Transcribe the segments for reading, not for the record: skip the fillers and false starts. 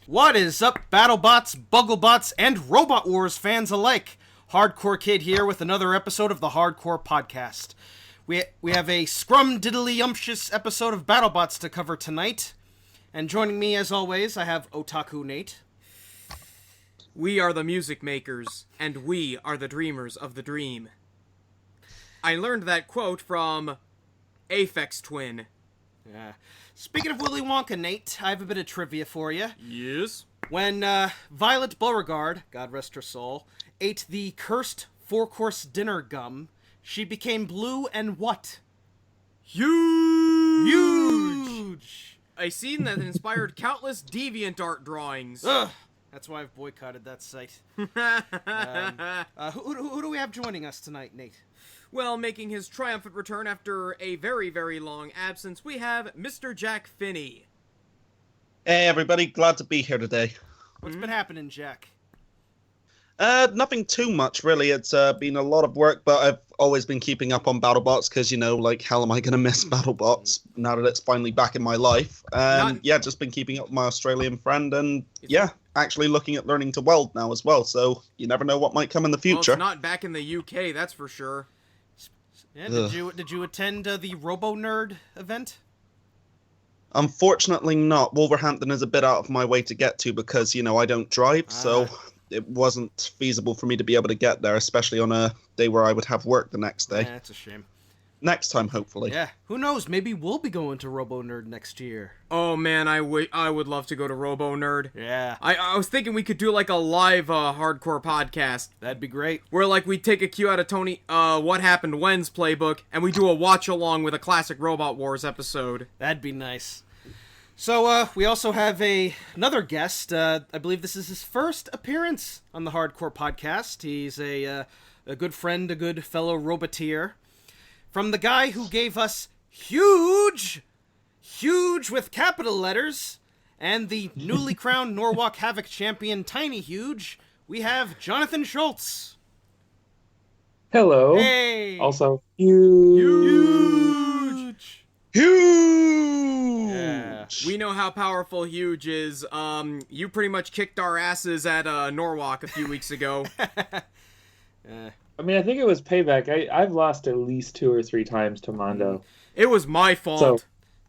What is up, BattleBots, BuggleBots, and Robot Wars fans alike? Hardcore Kid here with another episode of the Hardcore Podcast. We have a scrum-diddly-umptious episode of BattleBots to cover tonight. And joining me, as always, I have Otaku Nate. We are the music makers, and we are the dreamers of the dream. I learned that quote from Aphex Twin. Yeah. Speaking of Willy Wonka, Nate, I have a bit of trivia for you. Yes? When Violet Beauregard, God rest her soul, ate the cursed four-course dinner gum, she became blue and what? Huge! A scene that inspired countless DeviantArt drawings. Ugh! That's why I've boycotted that site. Who do we have joining us tonight, Nate? Well, making his triumphant return after a very, very long absence, we have Mr. Jack Finney. Hey everybody, glad to be here today. What's been happening, Jack? Nothing too much really. It's been a lot of work, but I've always been keeping up on BattleBots because, you know, like, hell am I going to miss BattleBots now that it's finally back in my life? Yeah, just been keeping up with my Australian friend and, yeah, actually looking at learning to weld now as well, so you never know what might come in the future. Well, it's not back in the UK, that's for sure. Yeah, did you attend the Robonerd event? Unfortunately not. Wolverhampton is a bit out of my way to get to because, you know, I don't drive, so it wasn't feasible for me to be able to get there, especially on a day where I would have work the next day. Yeah, that's a shame. Next time, hopefully. Yeah, who knows? Maybe we'll be going to Robonerd next year. Oh man, I would love to go to Robonerd. Yeah. I was thinking we could do like a live hardcore podcast. That'd be great. Where like we take a cue out of Tony What Happened When's playbook and we do a watch along with a classic Robot Wars episode. That'd be nice. So we also have another guest. I believe this is his first appearance on the Hardcore Podcast. He's a good friend, a good fellow Roboteer. From the guy who gave us huge with capital letters, and the newly crowned Norwalk Havoc champion Tiny Huge, we have Jonathan Schultz. Hello. Hey. Also, huge. Yeah. We know how powerful Huge is. You pretty much kicked our asses at Norwalk a few weeks ago. I mean, I think it was payback. I've lost at least 2 or 3 times to Mondo. It was my fault. So,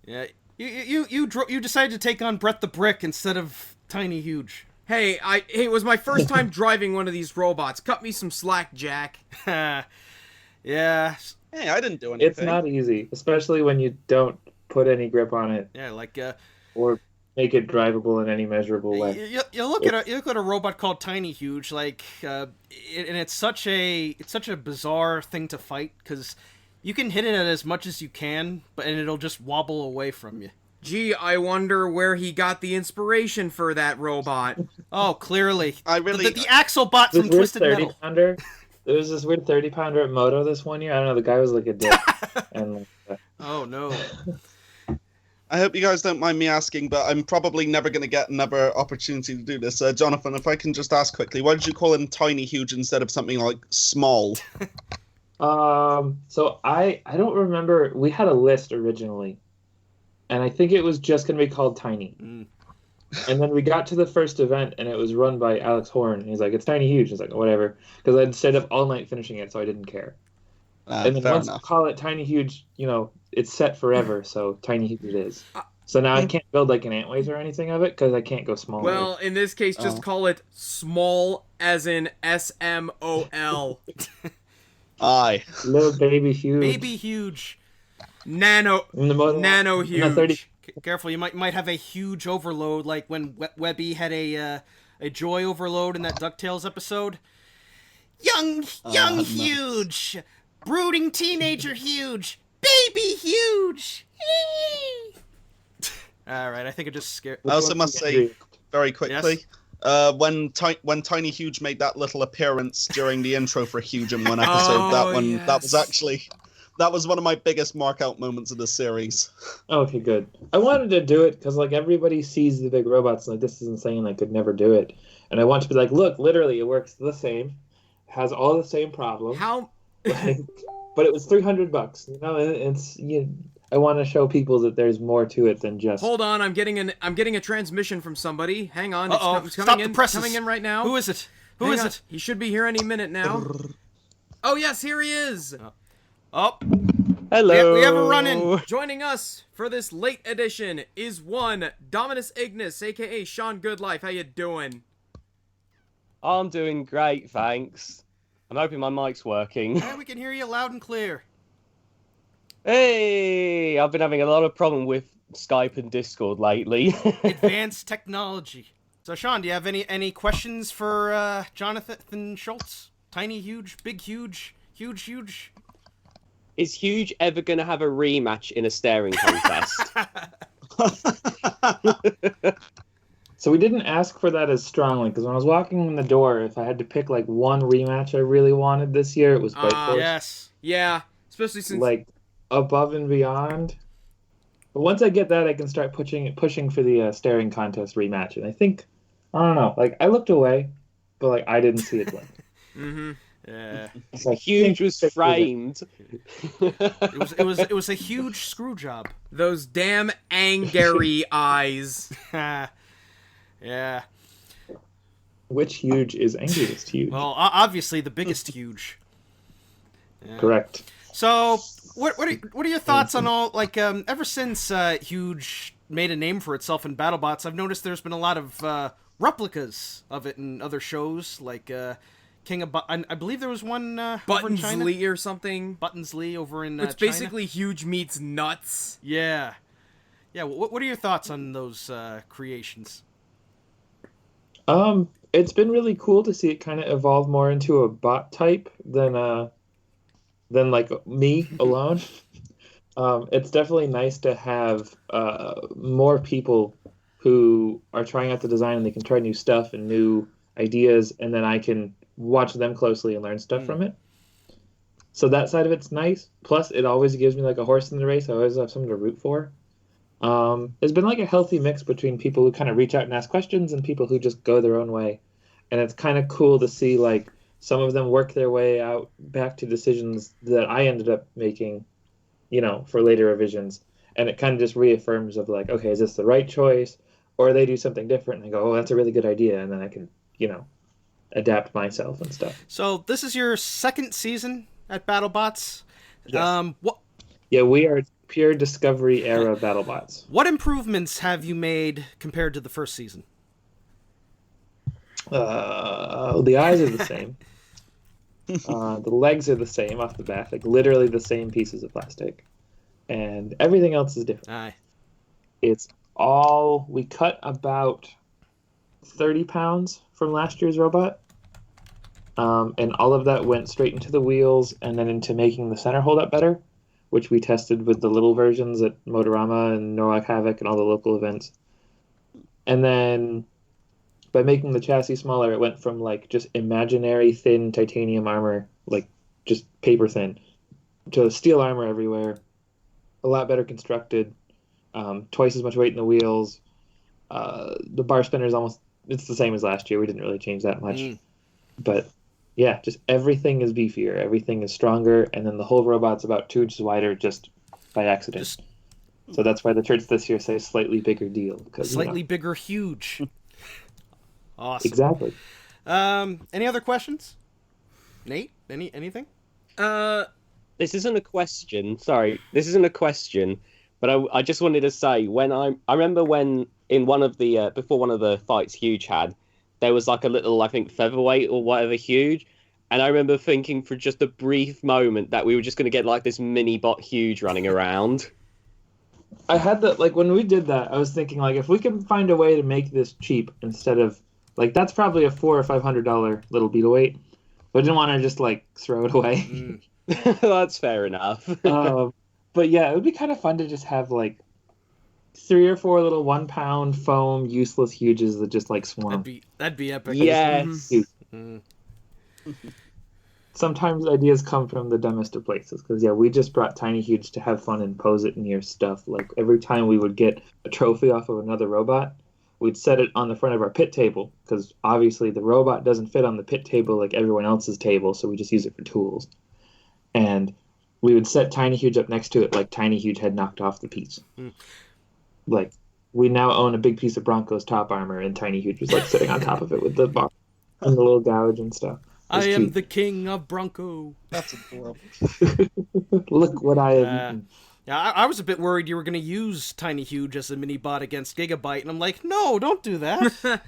Yeah. You decided to take on Brett the Brick instead of Tiny Huge. Hey, it was my first time driving one of these robots. Cut me some slack, Jack. Yeah. Hey, I didn't do anything. it's not easy, especially when you don't put any grip on it Yeah, like or make it drivable in any measurable way. you look at a robot called Tiny Huge, like, and it's such a bizarre thing to fight because you can hit it at as much as you can, and it'll just wobble away from you. Gee, I wonder where he got the inspiration for that robot. Oh, clearly, I really... the Axel bot This from weird Twisted 30 Metal. pounder. There was this weird 30 pounder at Moto this one year. I don't know. The guy was like a dick. And Oh no. I hope you guys don't mind me asking, but I'm probably never going to get another opportunity to do this. Jonathan, if I can just ask quickly, why did you call him Tiny Huge instead of something like Small? so I don't remember. We had a list originally, and I think it was just going to be called Tiny. Mm. And then we got to the first event, and it was run by Alex Horn. And he's like, "It's Tiny Huge." I was like, "Whatever," because I'd stayed up all night finishing it, so I didn't care. And then fair once enough. you call it Tiny Huge, you know, it's set forever, so Tiny Huge it is. So now I can't build like an Antways or anything of it because I can't go smaller. Well, in this case, just call it small, as in SMOL. Aye. Little baby huge. Baby Huge. Nano huge. 30. Careful, you might have a huge overload, like when Webby had a joy overload in that DuckTales episode. Young no. Huge, brooding teenager Huge, baby Huge. All right, I think I just scared. I also must say, very quickly, Yes? when Tiny Huge made that little appearance during the intro for Huge in one episode, that was one of my biggest mark-out moments of the series. Okay, good. I wanted to do it because like everybody sees the big robots like this is insane. I could never do it, and I want to be like, look, literally, it works the same, has all the same problems. How? Like, but it was $300. You know, it's I want to show people that there's more to it than just. Hold on, I'm getting a transmission from somebody. Hang on, Uh-oh. it's Stop coming the in. presses. Coming in right now. Who is it? Who Hang is on. it? He should be here any minute now. Oh yes, here he is. Oh, Hello. we have a run-in. Joining us for this late edition is one Dominusignis, aka Sean Goodliffe. How you doing? I'm doing great, thanks. I'm hoping my mic's working. Yeah, we can hear you loud and clear. Hey, I've been having a lot of problem with Skype and Discord lately. Advanced technology. So, Sean, do you have any questions for Jonathan Schultz? Tiny, huge, big, huge, huge, huge. Is Huge ever going to have a rematch in a staring contest? So we didn't ask for that as strongly, because when I was walking in the door, if I had to pick like one rematch I really wanted this year, it was Bite Force. Yes. Yeah, especially since Like above and beyond. But once I get that, I can start pushing for the staring contest rematch. And I think, I don't know, like I looked away, but like I didn't see it win. Mm-hmm. Yeah. So I Huge think was that- framed. It was a huge screw job. Those damn angry eyes. Yeah. Which Huge is angriest Huge? Well, obviously the biggest huge. Yeah. Correct. So, what are your thoughts on all, like, ever since Huge made a name for itself in BattleBots, I've noticed there's been a lot of replicas of it in other shows, like King of I believe there was one over in China. Buttonsley or something. Buttonsley over in It's China. basically Huge meets Nuts. Yeah. Yeah, what are your thoughts on those creations? It's been really cool to see it kind of evolve more into a bot type than like me alone. It's definitely nice to have more people who are trying out the design and they can try new stuff and new ideas, and then I can watch them closely and learn stuff from it. So that side of it's nice. Plus, it always gives me like a horse in the race. I always have something to root for. There's been like a healthy mix between people who kind of reach out and ask questions and people who just go their own way. And it's kind of cool to see like some of them work their way out back to decisions that I ended up making, for later revisions. And it kind of just reaffirms of like, okay, is this the right choice? Or they do something different and I go, oh, that's a really good idea. And then I can, adapt myself and stuff. So this is your second season at BattleBots. Yes. What Yeah, we are pure Discovery era BattleBots. what improvements have you made compared to the first season? The eyes are the same. The legs are the same off the back, like literally the same pieces of plastic. And everything else is different. Aye. It's we cut about 30 pounds from last year's robot. And all of that went straight into the wheels and then into making the center hold up better, which we tested with the little versions at Motorama and Norwalk Havoc and all the local events. And then by making the chassis smaller, it went from like just imaginary thin titanium armor, like just paper thin, to steel armor everywhere, a lot better constructed, twice as much weight in the wheels. The bar spinner is it's the same as last year. We didn't really change that much. But yeah, just everything is beefier, everything is stronger, and then the whole robot's about 2 inches wider just by accident. So that's why the shirts this year say slightly bigger deal. Slightly bigger huge. Awesome. Exactly. Any other questions? Nate? Anything? This isn't a question. Sorry, this isn't a question. But I just wanted to say, I remember when in one of the before one of the fights Huge had, there was like a little, I think, featherweight or whatever Huge, and I remember thinking for just a brief moment that we were just going to get like this mini bot Huge running around. I had that, like, when we did that, I was thinking, like, if we can find a way to make this cheap instead of, like, that's probably a $400 or $500 little beetleweight, but I didn't want to just, like, throw it away. That's fair enough. But yeah, it would be kind of fun to just have, like, 3 or 4 little 1 pound foam useless Huges that just, like, swarm. That'd be epic. Yes. Sometimes ideas come from the dumbest of places, because yeah, we just brought Tiny Huge to have fun and pose it near stuff. Like every time we would get a trophy off of another robot, we'd set it on the front of our pit table, because obviously the robot doesn't fit on the pit table like everyone else's table, so we just use it for tools. And we would set Tiny Huge up next to it like Tiny Huge had knocked off the piece. Like, we now own a big piece of Bronco's top armor, and Tiny Huge was like sitting on top of it with the bar and the little gouge and stuff. I am the king of Bronco. That's adorable. Look what I have eaten. Yeah, I was a bit worried you were going to use Tiny Huge as a mini-bot against Gigabyte, and I'm like, no, don't do that.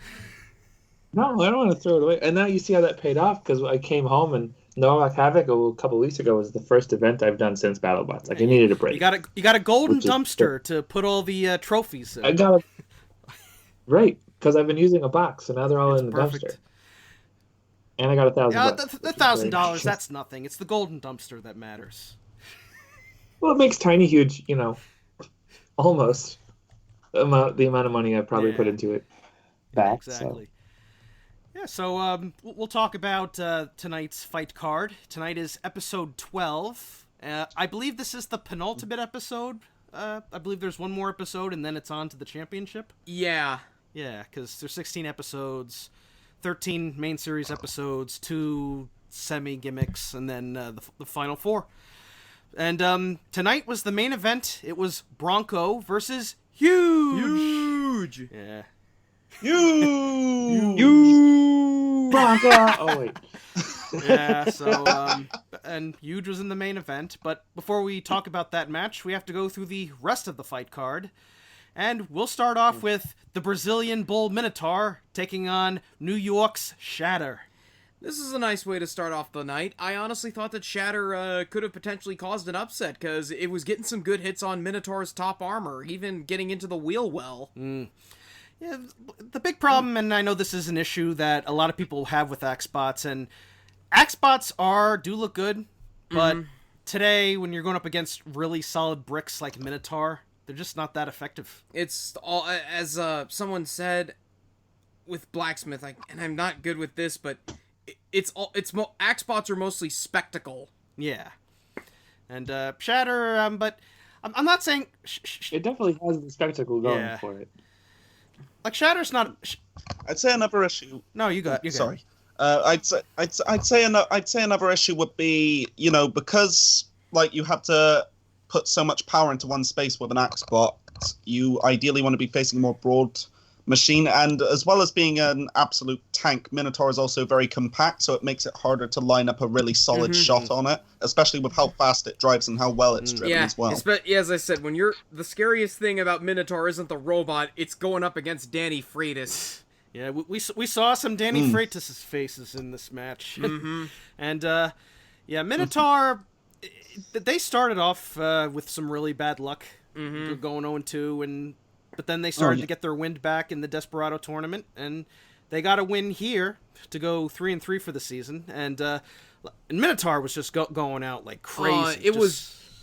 No, I don't want to throw it away. And now you see how that paid off, because I came home and Novak Havoc a couple weeks ago was the first event I've done since BattleBots. Like, I needed a break. You got a golden dumpster to put all the trophies in. I got a... Right, because I've been using a box, so now they're all in the perfect. dumpster. And I got $1,000. Yeah, the $1,000, that's nothing. It's the golden dumpster that matters. Well, it makes Tiny Huge, almost the amount of money I probably put into it back. Exactly. So. Yeah, so we'll talk about tonight's fight card. Tonight is episode 12. I believe this is the penultimate episode. I believe there's one more episode, and then it's on to the championship. Yeah. Yeah, because there's 16 episodes, 13 main series episodes, 2 semi-gimmicks, and then the final 4. And tonight was the main event. It was Bronco versus Huge. Yeah. Huge. Bronco. Oh wait. Yeah. So and Huge was in the main event. But before we talk about that match, we have to go through the rest of the fight card, and we'll start off with the Brazilian Bull Minotaur taking on New York's Shatter. This is a nice way to start off the night. I honestly thought that Shatter could have potentially caused an upset, because it was getting some good hits on Minotaur's top armor, even getting into the wheel well. Yeah, the big problem, and I know this is an issue that a lot of people have with Axebots, and Axebots do look good, but today, when you're going up against really solid bricks like Minotaur, they're just not that effective. It's all, as someone said with Blacksmith, and I'm not good with this, but Axebots are mostly spectacle. Yeah. And Shatter, but I'm not saying... It definitely has the spectacle going for it. Like, Shatter's not... I'd say another issue... No, you got. Sorry. I'd say another issue would be, because, like, you have to put so much power into one space with an Axebot, you ideally want to be facing a more broad machine, and as well as being an absolute tank, Minotaur is also very compact, so it makes it harder to line up a really solid shot on it, especially with how fast it drives and how well it's driven as well. As I said, the scariest thing about Minotaur isn't the robot, it's going up against Danny Freitas. Yeah, we saw some Danny Freitas' faces in this match. And, Minotaur, they started off with some really bad luck, going 0-2, but then they started to get their wind back in the Desperado tournament, and they got a win here to go 3-3 for the season. And Minotaur was just going out like crazy.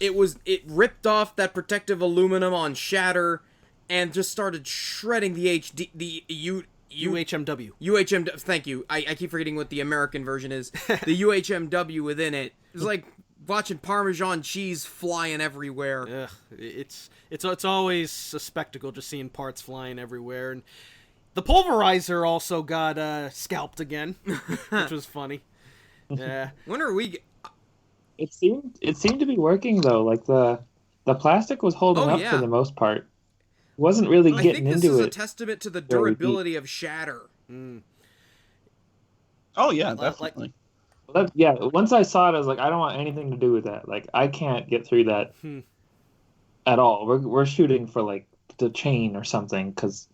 It ripped off that protective aluminum on Shatter, and just started shredding the UHMW. Thank you. I keep forgetting what the American version is. The UHMW within it. It was like watching Parmesan cheese flying everywhere. It's always a spectacle just seeing parts flying everywhere. And the Pulverizer also got scalped again, which was funny. Yeah. When are we? It seemed to be working though. Like the plastic was holding up for the most part. Wasn't really getting into it. I think this is a testament to the durability of Shatter. Oh yeah, definitely. Once I saw it, I was like, I don't want anything to do with that. Like, I can't get through that at all. We're shooting for, like, the chain or something, because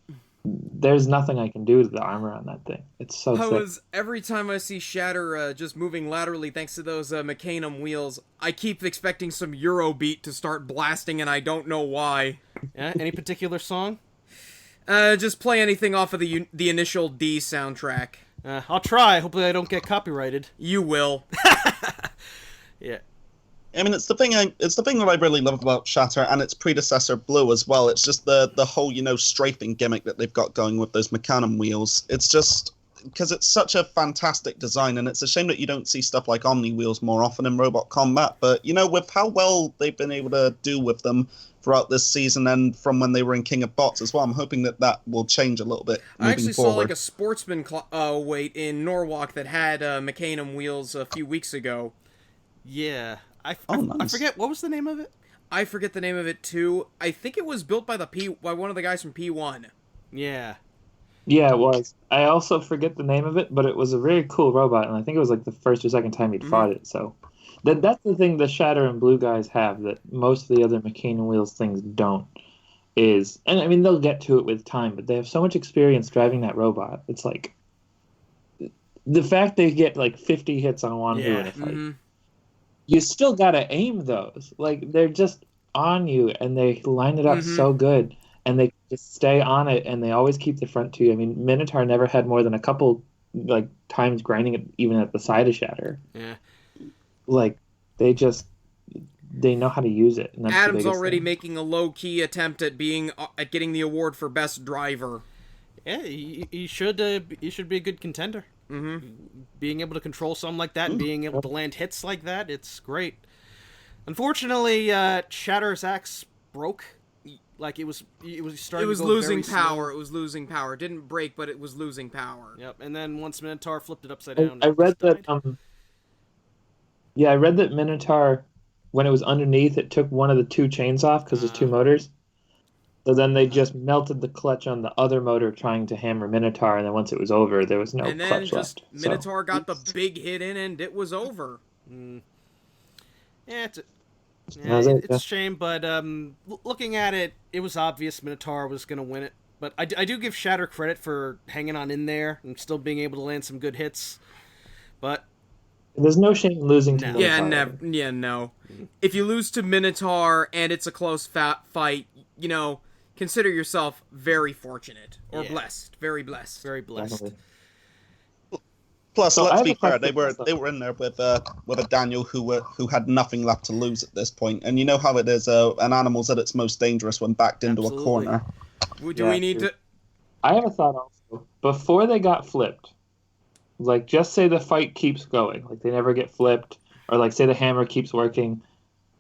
there's nothing I can do to the armor on that thing. It's so thick. Every time I see Shatter just moving laterally thanks to those Mecanum wheels, I keep expecting some Eurobeat to start blasting, and I don't know why. Yeah, any particular song? Just play anything off of the Initial D soundtrack. I'll try. Hopefully I don't get copyrighted. You will. Yeah. I mean, it's the thing that I really love about Shatter and its predecessor Blue as well. It's just the whole, strafing gimmick that they've got going with those Mecanum wheels. It's just because it's such a fantastic design, and it's a shame that you don't see stuff like Omni wheels more often in Robot Combat. But, with how well they've been able to do with them throughout this season and from when they were in King of Bots as well, I'm hoping that will change a little bit moving I actually forward. saw like a sportsman weight in Norwalk that had Mecanum wheels a few weeks ago. Yeah. I nice. forget, what was the name of it? I forget the name of it too. I think it was built by by one of the guys from P1. Yeah. Yeah, it was. I also forget the name of it, but it was a very cool robot, and I think it was like the first or second time he'd fought it. So that's the thing the Shatter and Blue guys have that most of the other McCain and Wheels things don't. And I mean, they'll get to it with time, but they have so much experience driving that robot. It's like the fact they get like 50 hits on one in a fight. You still gotta aim those. Like, they're just on you, and they line it up so good, and they just stay on it, and they always keep the front to you. I mean, Minotaur never had more than a couple like times grinding it even at the side of Shatter. Yeah. Like, they know how to use it. And that's Adam's already making a low-key attempt at getting the award for best driver. Yeah, he should be a good contender. Being able to control something like that and being able to land hits like that, it's great. Unfortunately, Shatter's axe broke. Like, it was starting to go losing very power. slow. It was losing power. It didn't break, but it was losing power. Yep, and then once Minotaur flipped it upside down, I read it that. I read that Minotaur, when it was underneath, it took one of the two chains off because there's two motors. So then they just melted the clutch on the other motor trying to hammer Minotaur, and then once it was over, there was no and then clutch just left. Minotaur got the big hit in, and it was over. Yeah, it's Yeah. a shame, but looking at it, it was obvious Minotaur was going to win it. But I do give Shatter credit for hanging on in there and still being able to land some good hits. But There's no shame in losing to Minotaur. Yeah, never. Yeah, no. If you lose to Minotaur and it's a close fight, consider yourself very fortunate or blessed, very blessed. very blessed. Plus, So I let's have be a fair, question they were in there with a Daniel who had nothing left to lose at this point, and you know how it is. An animal's at its most dangerous when backed into a corner. Do we need to? I have a thought also. Before they got flipped, like, just say the fight keeps going, like they never get flipped, or like say the hammer keeps working,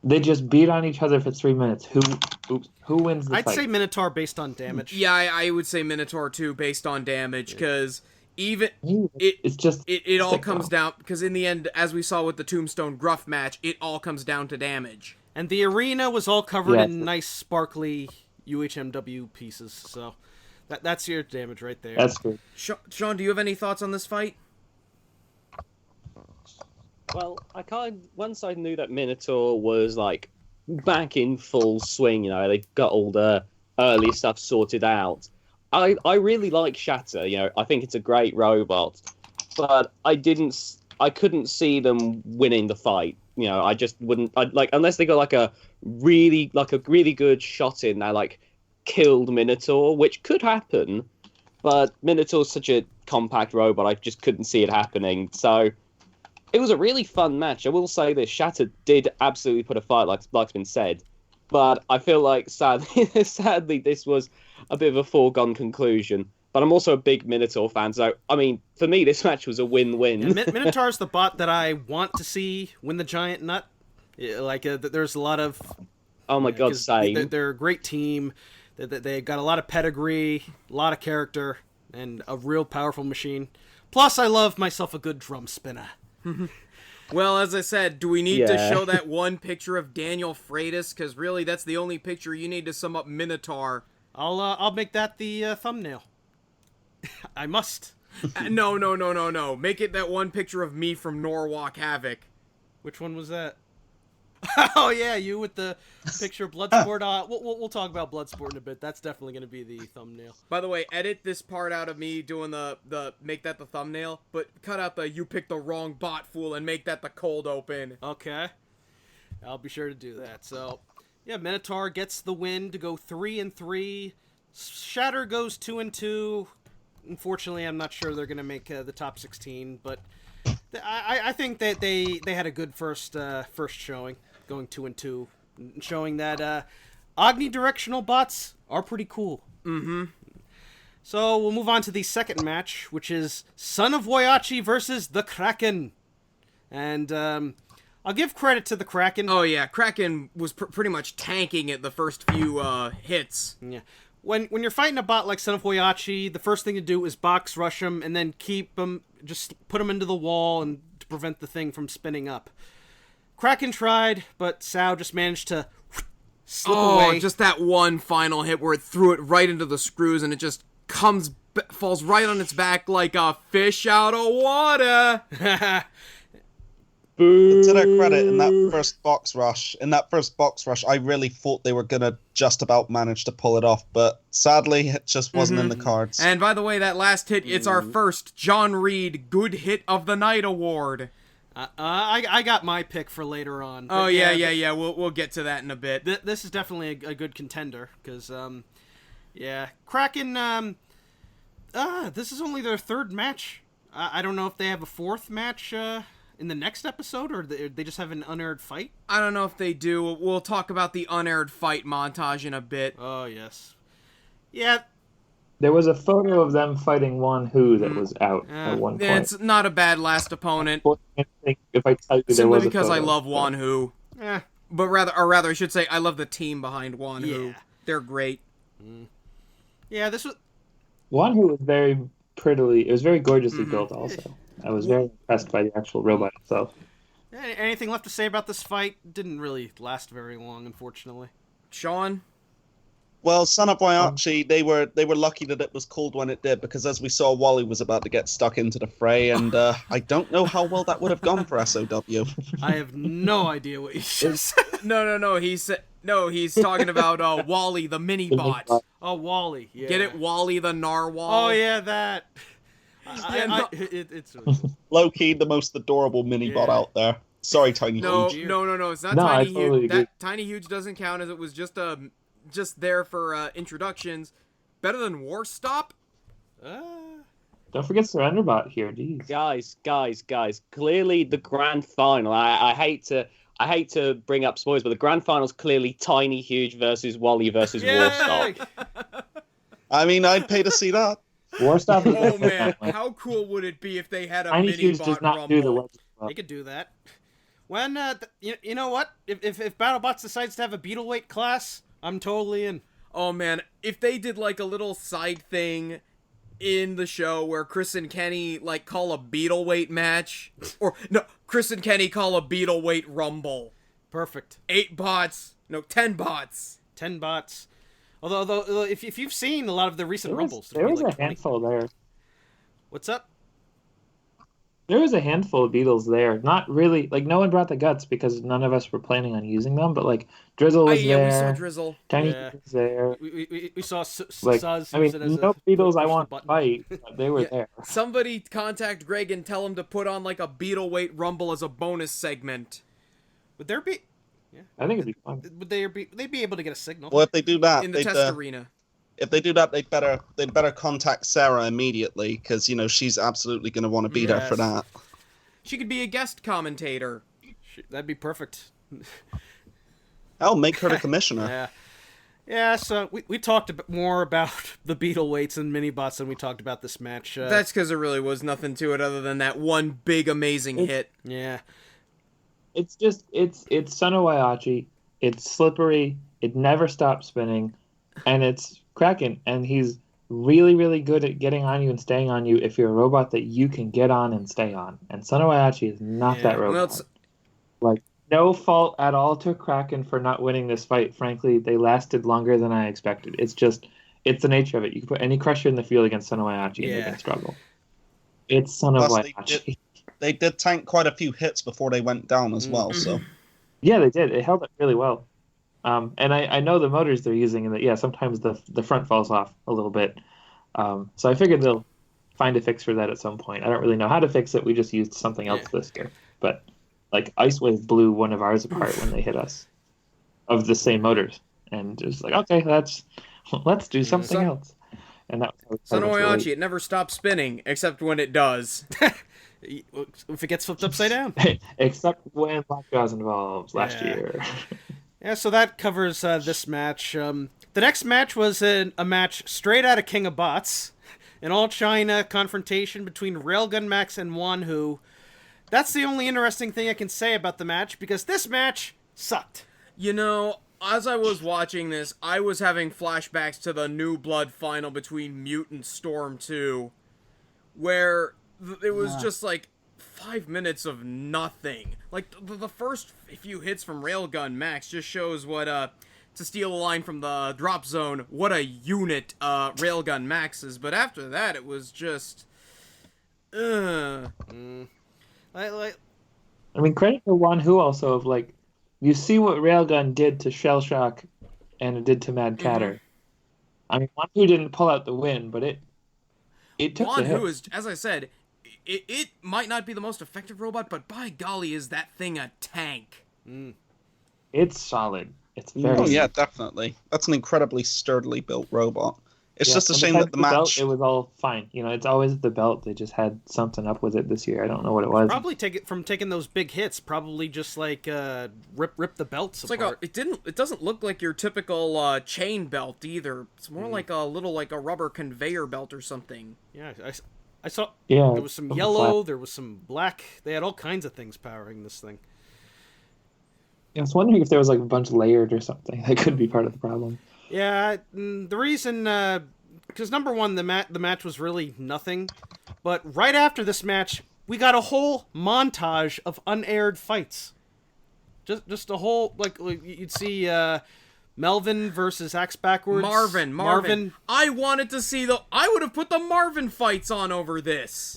they just beat on each other for 3 minutes. Who wins the I'd fight? say Minotaur based on damage. Yeah, I would say Minotaur too, based on damage, because even it's just it all comes down, because in the end, as we saw with the Tombstone Gruff match, it all comes down to damage. And the arena was all covered in nice, sparkly UHMW pieces, so that's your damage right there. That's good. Sean, do you have any thoughts on this fight? Well, once I knew that Minotaur was like back in full swing, they got all the early stuff sorted out. I really like Shatter, I think it's a great robot, but I couldn't see them winning the fight. I just wouldn't, unless they got like a really good shot in, they like killed Minotaur, which could happen, but Minotaur's such a compact robot, I just couldn't see it happening. So it was a really fun match. I will say this, Shatter did absolutely put a fight, like's been said, but I feel like sadly this was a bit of a foregone conclusion. But I'm also a big Minotaur fan, so, I mean, for me, this match was a win-win. And Minotaur's the bot that I want to see win the Giant Nut. There's a lot of... Oh my god, same. They're a great team. They got a lot of pedigree, a lot of character, and a real powerful machine. Plus, I love myself a good drum spinner. Well, as I said, do we need to show that one picture of Daniel Freitas? Because really, that's the only picture you need to sum up Minotaur. I'll make that the thumbnail. I must. No. Make it that one picture of me from Norwalk Havoc. Which one was that? Oh yeah, you with the picture of Bloodsport. We'll talk about Bloodsport in a bit. That's definitely going to be the thumbnail. By the way, edit this part out of me doing the make that the thumbnail, but cut out the you picked the wrong bot, fool, and make that the cold open. Okay, I'll be sure to do that. So yeah, Minotaur gets the win to go 3-3. Shatter goes 2-2. Unfortunately, I'm not sure they're going to make the top 16, but I think that they had a good first showing, going 2-2, showing that omnidirectional bots are pretty cool. Mm-hmm. So we'll move on to the second match, which is Son of Waiachi versus the Kraken, and I'll give credit to the Kraken. Oh yeah, Kraken was pretty much tanking it the first few hits. Yeah. When you're fighting a bot like Son of Waiachi, the first thing to do is box rush him and then keep him, just put him into the wall and to prevent the thing from spinning up. Kraken tried, but Sao just managed to slip away. Just that one final hit where it threw it right into the screws and it just falls right on its back like a fish out of water. But to their credit, in that first box rush, I really thought they were gonna just about manage to pull it off, but sadly, it just wasn't in the cards. And by the way, that last hit, it's our first John Reed Good Hit of the Night award. I got my pick for later on. Oh yeah. We'll get to that in a bit. This is definitely a good contender because, Kraken. This is only their third match. I don't know if they have a fourth match in the next episode, or they just have an unaired fight. I don't know if they do. We'll talk about the unaired fight montage in a bit. Oh yes, yeah. There was a photo of them fighting Won-Hu that was out at one point. It's not a bad last opponent. If I tell you there Simply was because a photo, I love Won-Hu. Yeah. But rather, I should say I love the team behind Won-Hu. Yeah. They're great. Yeah, this was... Won-Hu was very prettily... It was very gorgeously built also. I was very impressed by the actual robot itself. Anything left to say about this fight? Didn't really last very long, unfortunately. Sean? Well, Son of Waiachi, they were lucky that it was called when it did, because as we saw, Wally was about to get stuck into the fray, and I don't know how well that would have gone for SOW. I have no idea what you just said. No, he's talking about Wally the mini-bot. Oh, Wally, yeah. Get it? Wally the narwhal? Oh, yeah, that. It's really cool. Low-key, the most adorable mini-bot out there. Sorry, Tiny Huge. No, it's not No, Tiny I totally Huge. agree. Tiny Huge doesn't count, as it was just there for introductions. Better than War Stop? Don't forget Surrenderbot here, jeez. Guys. Clearly, the grand final. I hate to bring up spoilers, but the grand final's clearly Tiny Huge versus Wally versus Warstop. I mean, I'd pay to see that. Warstop is Oh man, how cool would it be if they had a Tiny mini Huge bot does not rumble? do the web. They could do that. When, you know what? If BattleBots decides to have a Beetleweight class, I'm totally in. Oh man, if they did like a little side thing in the show where Chris and Kenny like call a Beetleweight match, or no, Chris and Kenny call a Beetleweight rumble. Perfect. 10 bots. 10 bots. Although if you've seen a lot of the recent rumbles, There was like a 20. handful there. What's up? There was a handful of Beetles there. Not really, like, no one brought the guts because none of us were planning on using them, but, like, Drizzle was there. We saw Drizzle. Tiny Yeah. was there. We saw Like, Suz I mean, use it as no a Beetles I push want to button. fight, but they were there. Somebody contact Greg and tell him to put on like a Beetleweight rumble as a bonus segment. Would there be? I think it'd be fun. Would they'd be able to get a signal? Well, if they do that, In the test arena. if they do that, they'd better contact Sarah immediately, because she's absolutely going to want to be there for that. She could be a guest commentator. That'd be perfect. I'll make her the commissioner. Yeah, so we talked a bit more about the Beetleweights and mini-bots than we talked about this match. That's because there really was nothing to it other than that one big amazing hit. Yeah. It's just, it's Son of Waiachi. It's slippery. It never stops spinning. And it's Kraken. And he's really, really good at getting on you and staying on you if you're a robot that you can get on and stay on. And Son of Waiachi is not that robot. Like, no fault at all to Kraken for not winning this fight. Frankly, they lasted longer than I expected. It's just, it's the nature of it. You can put any crusher in the field against Son of Waiachi and they can struggle. It's Son of Waiachi. They did tank quite a few hits before they went down as well, so... Yeah, they did. It held up really well. And I know the motors they're using, and that sometimes the front falls off a little bit. So I figured they'll find a fix for that at some point. I don't really know how to fix it. We just used something else this year. But like Ice Wave blew one of ours apart when they hit us, of the same motors, and it was like, okay, let's do something else. And that was Son of Waiachi, it never stops spinning except when it does. If it gets flipped upside down. Except when Lockjaw's involved last year. Yeah, so that covers this match. The next match was a match straight out of King of Bots. An all-China confrontation between Railgun Max and Won-Hu. That's the only interesting thing I can say about the match, because this match sucked. As I was watching this, I was having flashbacks to the New Blood final between Mute and Storm 2, where it was just like 5 minutes of nothing. Like, the first few hits from Railgun Max just shows what, to steal a line from the drop zone, what a unit, Railgun Max is. But after that, it was just... I mean, credit to Wanhu also of, like, you see what Railgun did to Shell Shock and it did to Mad Catter. I mean, Wanhu didn't pull out the win, but it took the hit. Wanhu is, as I said, it might not be the most effective robot, but by golly, is that thing a tank. It's solid. It's very Oh yeah, definitely. That's an incredibly sturdily built robot. It's just a shame that the match... Belt, it was all fine. You know, it's always the belt. They just had something up with it this year. I don't know what it was. Probably take it from taking those big hits. Probably just like rip the belts apart. It doesn't look like your typical chain belt either. It's more like a little like a rubber conveyor belt or something. Yeah, I saw. Yeah, there was some yellow. There was some black. They had all kinds of things powering this thing. I was wondering if there was like a bunch layered or something. That could be part of the problem. Yeah, the reason, because number one, the match was really nothing, but right after this match, we got a whole montage of unaired fights. Just a whole, like you'd see Melvin versus Axe Backwards. Marvin. I wanted to see I would have put the Marvin fights on over this.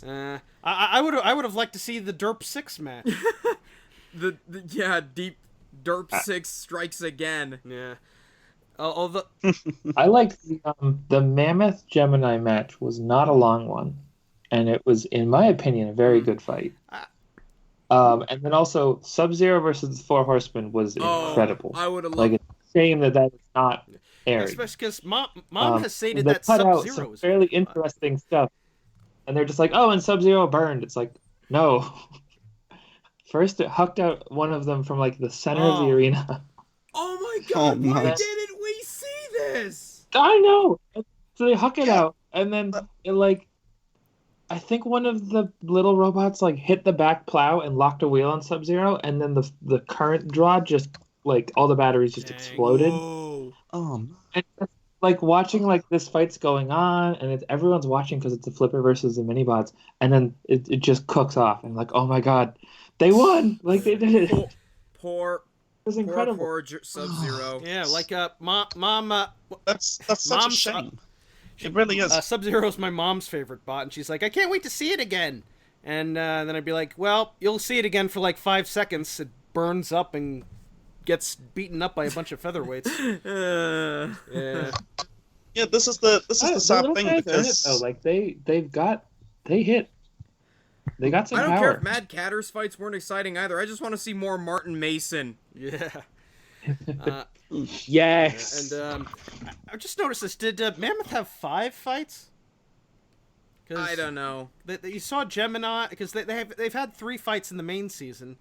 I would have liked to see the Derp 6 match. Deep Derp 6 strikes again. Yeah. I liked the Mammoth Gemini match was not a long one, and it was, in my opinion, a very good fight. And then also Sub-Zero versus the Four Horsemen was incredible. I would have like it's a shame that is not aired. Especially because Mom has stated they that cut out Sub-Zero some is fairly interesting stuff, and they're just like, oh, and Sub-Zero burned. It's like, no. First, it hucked out one of them from like the center of the arena. Oh my god, why nice. didn't we see this? I know! So they huck it out, and then it like... I think one of the little robots like hit the back plow and locked a wheel on Sub-Zero, and then the current draw just, like, all the batteries just exploded. Whoa. And it's, like, watching, like, this fight's going on, and everyone's watching because it's the Flipper versus the Minibots, and then it just cooks off, and like, oh my god, they won! Like, they did it! Poor... It was incredible. Poor Sub-Zero. Yeah, like Mom. That's such a shame. It really is. Sub-Zero's my mom's favorite bot, and she's like, I can't wait to see it again. And then I'd be like, well, you'll see it again for like 5 seconds. It burns up and gets beaten up by a bunch of featherweights. Yeah. Yeah, this is the sad thing because though. Like they hit. They got some power. I don't care if Mad Catter's fights weren't exciting either. I just want to see more Martin Mason. Yeah. Yes. And I just noticed this. Did Mammoth have 5 fights? I don't know. You saw Gemini because they've had 3 fights in the main season,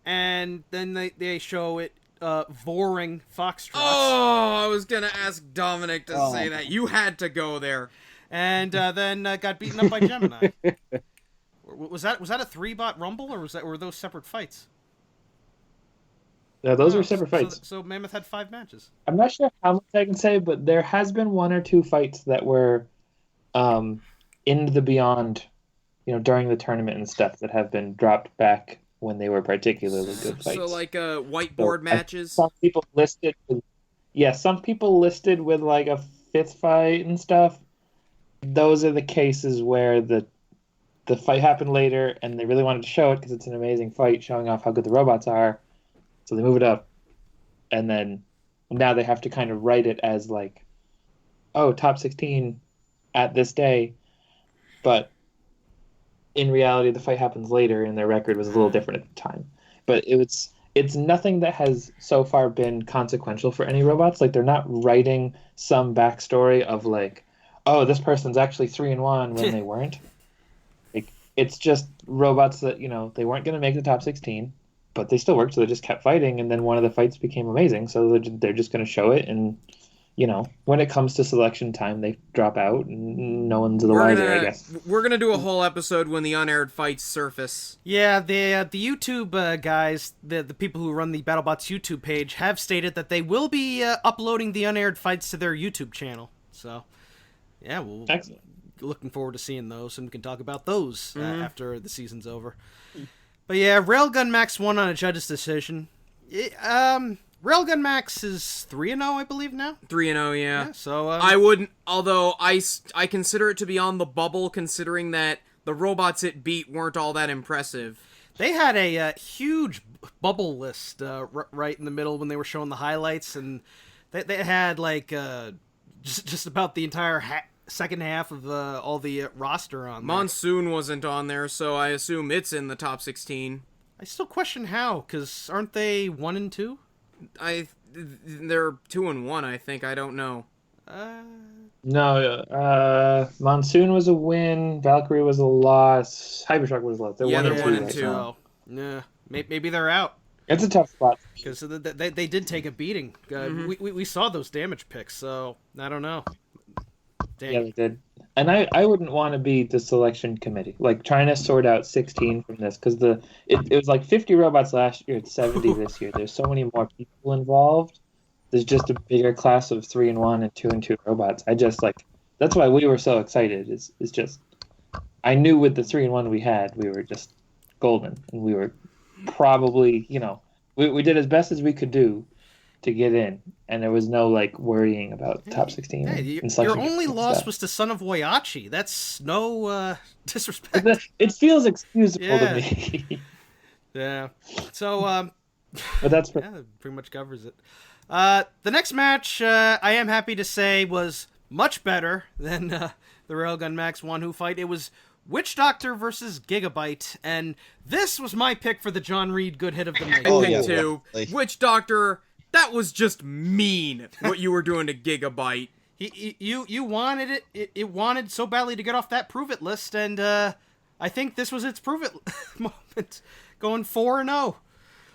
and then they show it voring Foxtrot. Oh, I was gonna ask Dominic to say that. You had to go there. And then got beaten up by Gemini. Was that a 3-bot rumble, or were those separate fights? Yeah, those are separate fights. So Mammoth had 5 matches. I'm not sure how much I can say, but there has been 1 or 2 fights that were in the beyond, during the tournament and stuff that have been dropped back when they were particularly good fights. So like whiteboard matches? Some people listed with like a 5th fight and stuff. Those are the cases where the fight happened later and they really wanted to show it because it's an amazing fight showing off how good the robots are. So they move it up, and then now they have to kind of write it as like, oh, top 16 at this day. But in reality, the fight happens later, and their record was a little different at the time. But it's nothing that has so far been consequential for any robots. Like, they're not writing some backstory of like, oh, this person's actually 3-1 when they weren't. Like, it's just robots that, they weren't going to make the top 16. But they still worked, so they just kept fighting, and then one of the fights became amazing, so they're just going to show it, and, when it comes to selection time, they drop out, and no one's the wiser, I guess. We're going to do a whole episode when the unaired fights surface. Yeah, the YouTube guys, the people who run the BattleBots YouTube page, have stated that they will be uploading the unaired fights to their YouTube channel. So, yeah, we'll looking forward to seeing those, and we can talk about those after the season's over. But yeah, Railgun Max won on a judge's decision. Railgun Max is 3-0, I believe now. 3-0, yeah. So I wouldn't, although I consider it to be on the bubble, considering that the robots it beat weren't all that impressive. They had a huge bubble list right in the middle when they were showing the highlights, and they had like just about the entire second half of all the roster on there. Monsoon wasn't on there, so I assume it's in the top 16. I still question how, because aren't they 1 and 2? They're 2 and 1, I think. I don't know. No, Monsoon was a win. Valkyrie was a loss. Hypershock was a loss. They're 1 and 2. Oh, yeah, maybe they're out. It's a tough spot because they did take a beating. We saw those damage picks, so I don't know. Dang. Yeah, they did. And I wouldn't want to be the selection committee, like trying to sort out 16 from this, because it was like 50 robots last year, it's 70 this year. There's so many more people involved. There's just a bigger class of 3 and 1 and 2 and 2 robots. That's why we were so excited. It's just, I knew with the 3 and 1 we had, we were just golden, and we were probably, we did as best as we could do to get in, and there was no like worrying about top 16. Your only loss was to Son of Oyachi. That's no disrespect. It feels excusable to me. Yeah. So, but that's that pretty much covers it. The next match, I am happy to say, was much better than the Railgun Max 1 fight. It was Witch Doctor versus Gigabyte, and this was my pick for the John Reed good hit of the night. I picked too. Witch Doctor, that was just mean what you were doing to Gigabyte. You wanted it. It wanted so badly to get off that prove it list, and I think this was its prove it moment, going 4-0.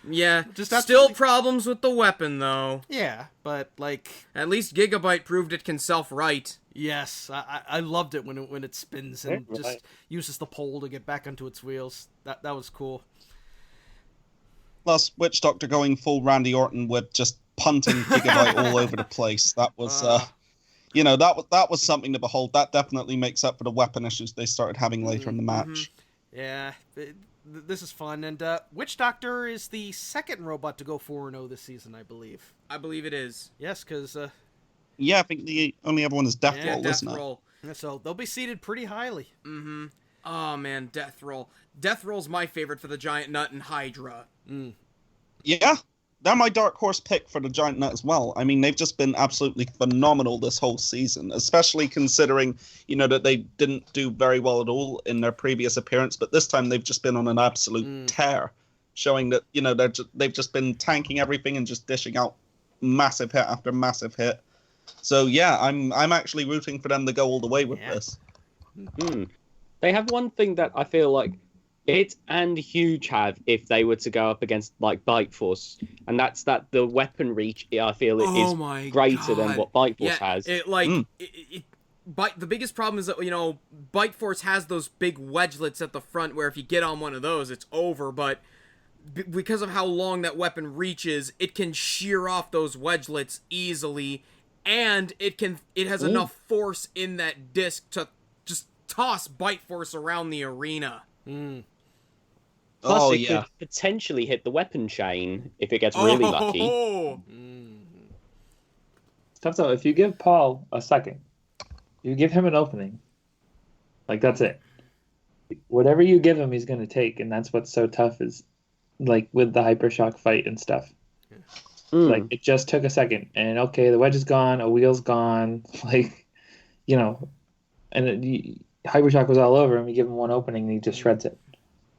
Yeah, still problems with the weapon though. Yeah, but like at least Gigabyte proved it can self-right. Yes, I loved it when it spins and just uses the pole to get back onto its wheels. That was cool. Plus, Witch Doctor going full Randy Orton with just punting Gigabyte all over the place. That was, that was something to behold. That definitely makes up for the weapon issues they started having later in the match. Yeah, this is fun. And Witch Doctor is the second robot to go 4-0 this season, I believe. I believe it is. Yes, because... yeah, I think the only other one is Death Roll, isn't it? So they'll be seated pretty highly. Mm-hmm. Oh, man, Death Roll. Death Roll's my favorite for the Giant Nut and Hydra. Yeah, they're my dark horse pick for the Giant Nut as well. I mean, they've just been absolutely phenomenal this whole season, especially considering, that they didn't do very well at all in their previous appearance, but this time they've just been on an absolute tear, showing that, they've just been tanking everything and just dishing out massive hit after massive hit. So yeah, I'm actually rooting for them to go all the way with this. They have one thing that I feel like it and Huge have if they were to go up against like Bite Force, and that's that the weapon reach I feel is greater than what Bite Force has. The biggest problem is that Bite Force has those big wedgelets at the front where if you get on one of those, it's over. But because of how long that weapon reaches, it can shear off those wedgelets easily, and it has enough force in that disc to just toss Bite Force around the arena. Plus, it could potentially hit the weapon chain if it gets really lucky. Tough though. If you give Paul a second, you give him an opening. Like that's it. Whatever you give him, he's going to take, and that's what's so tough is, like with the Hypershock fight and stuff. Like it just took a second, and okay, the wedge is gone, a wheel's gone, and Hypershock was all over him. You give him one opening, and he just shreds it.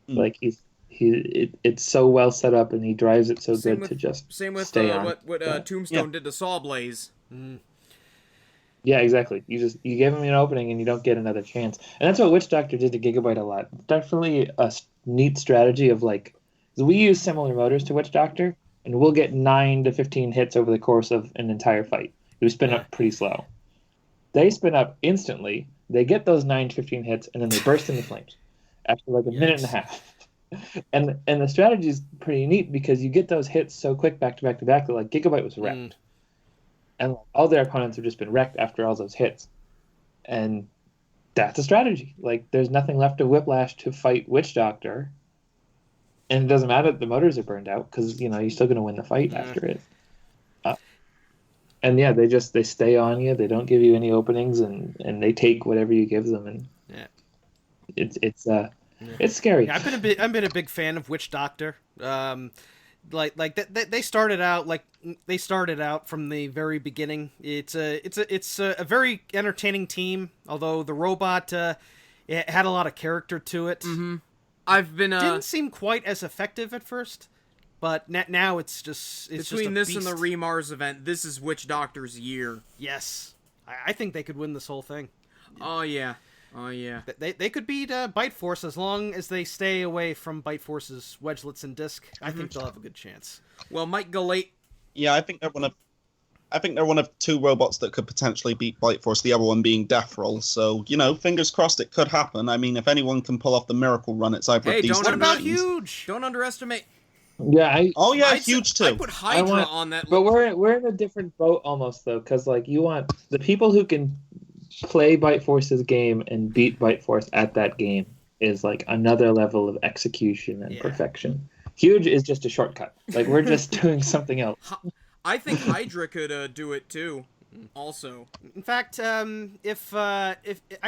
Like it's so well set up, and he drives it so good to just same with stay on. what Tombstone did to Sawblaze. Yeah, exactly. You give him an opening, and you don't get another chance. And that's what Witch Doctor did to Gigabyte a lot. Definitely a neat strategy of like, we use similar motors to Witch Doctor, and we'll get 9 to 15 hits over the course of an entire fight. We spin up pretty slow. They spin up instantly. They get those 9 to 15 hits, and then they burst into flames after like a minute and a half. And the strategy is pretty neat because you get those hits so quick back to back to back that like Gigabyte was wrecked. And all their opponents have just been wrecked after all those hits. And that's a strategy. Like, there's nothing left of Whiplash to fight Witch Doctor, and it doesn't matter that the motors are burned out because you're still going to win the fight after it. And yeah, they stay on you. They don't give you any openings, and they take whatever you give them, and it's scary. Yeah, I've been a big fan of Witch Doctor. They started out from the very beginning. It's a very entertaining team. Although the robot it had a lot of character to it. Mm-hmm. Didn't seem quite as effective at first, but now it's between this and the Remars event. This is Witch Doctor's year. Yes, I think they could win this whole thing. Oh yeah. They could beat Bite Force as long as they stay away from Bite Force's Wedgelets and Disc. I think they'll have a good chance. Well, Mike Galate. Yeah, I think they're one of two robots that could potentially beat Bite Force. The other one being Death Roll. So fingers crossed it could happen. I mean, if anyone can pull off the miracle run, it's either of these two. What about Huge? Don't underestimate. Yeah, Huge too. I put Hydra on that. But we're in a different boat almost though, because you want the people who can play Bite Force's game and beat Bite Force at that game is another level of execution and perfection. Huge is just a shortcut. We're just doing something else. I think Hydra could do it too. Also, in fact, if I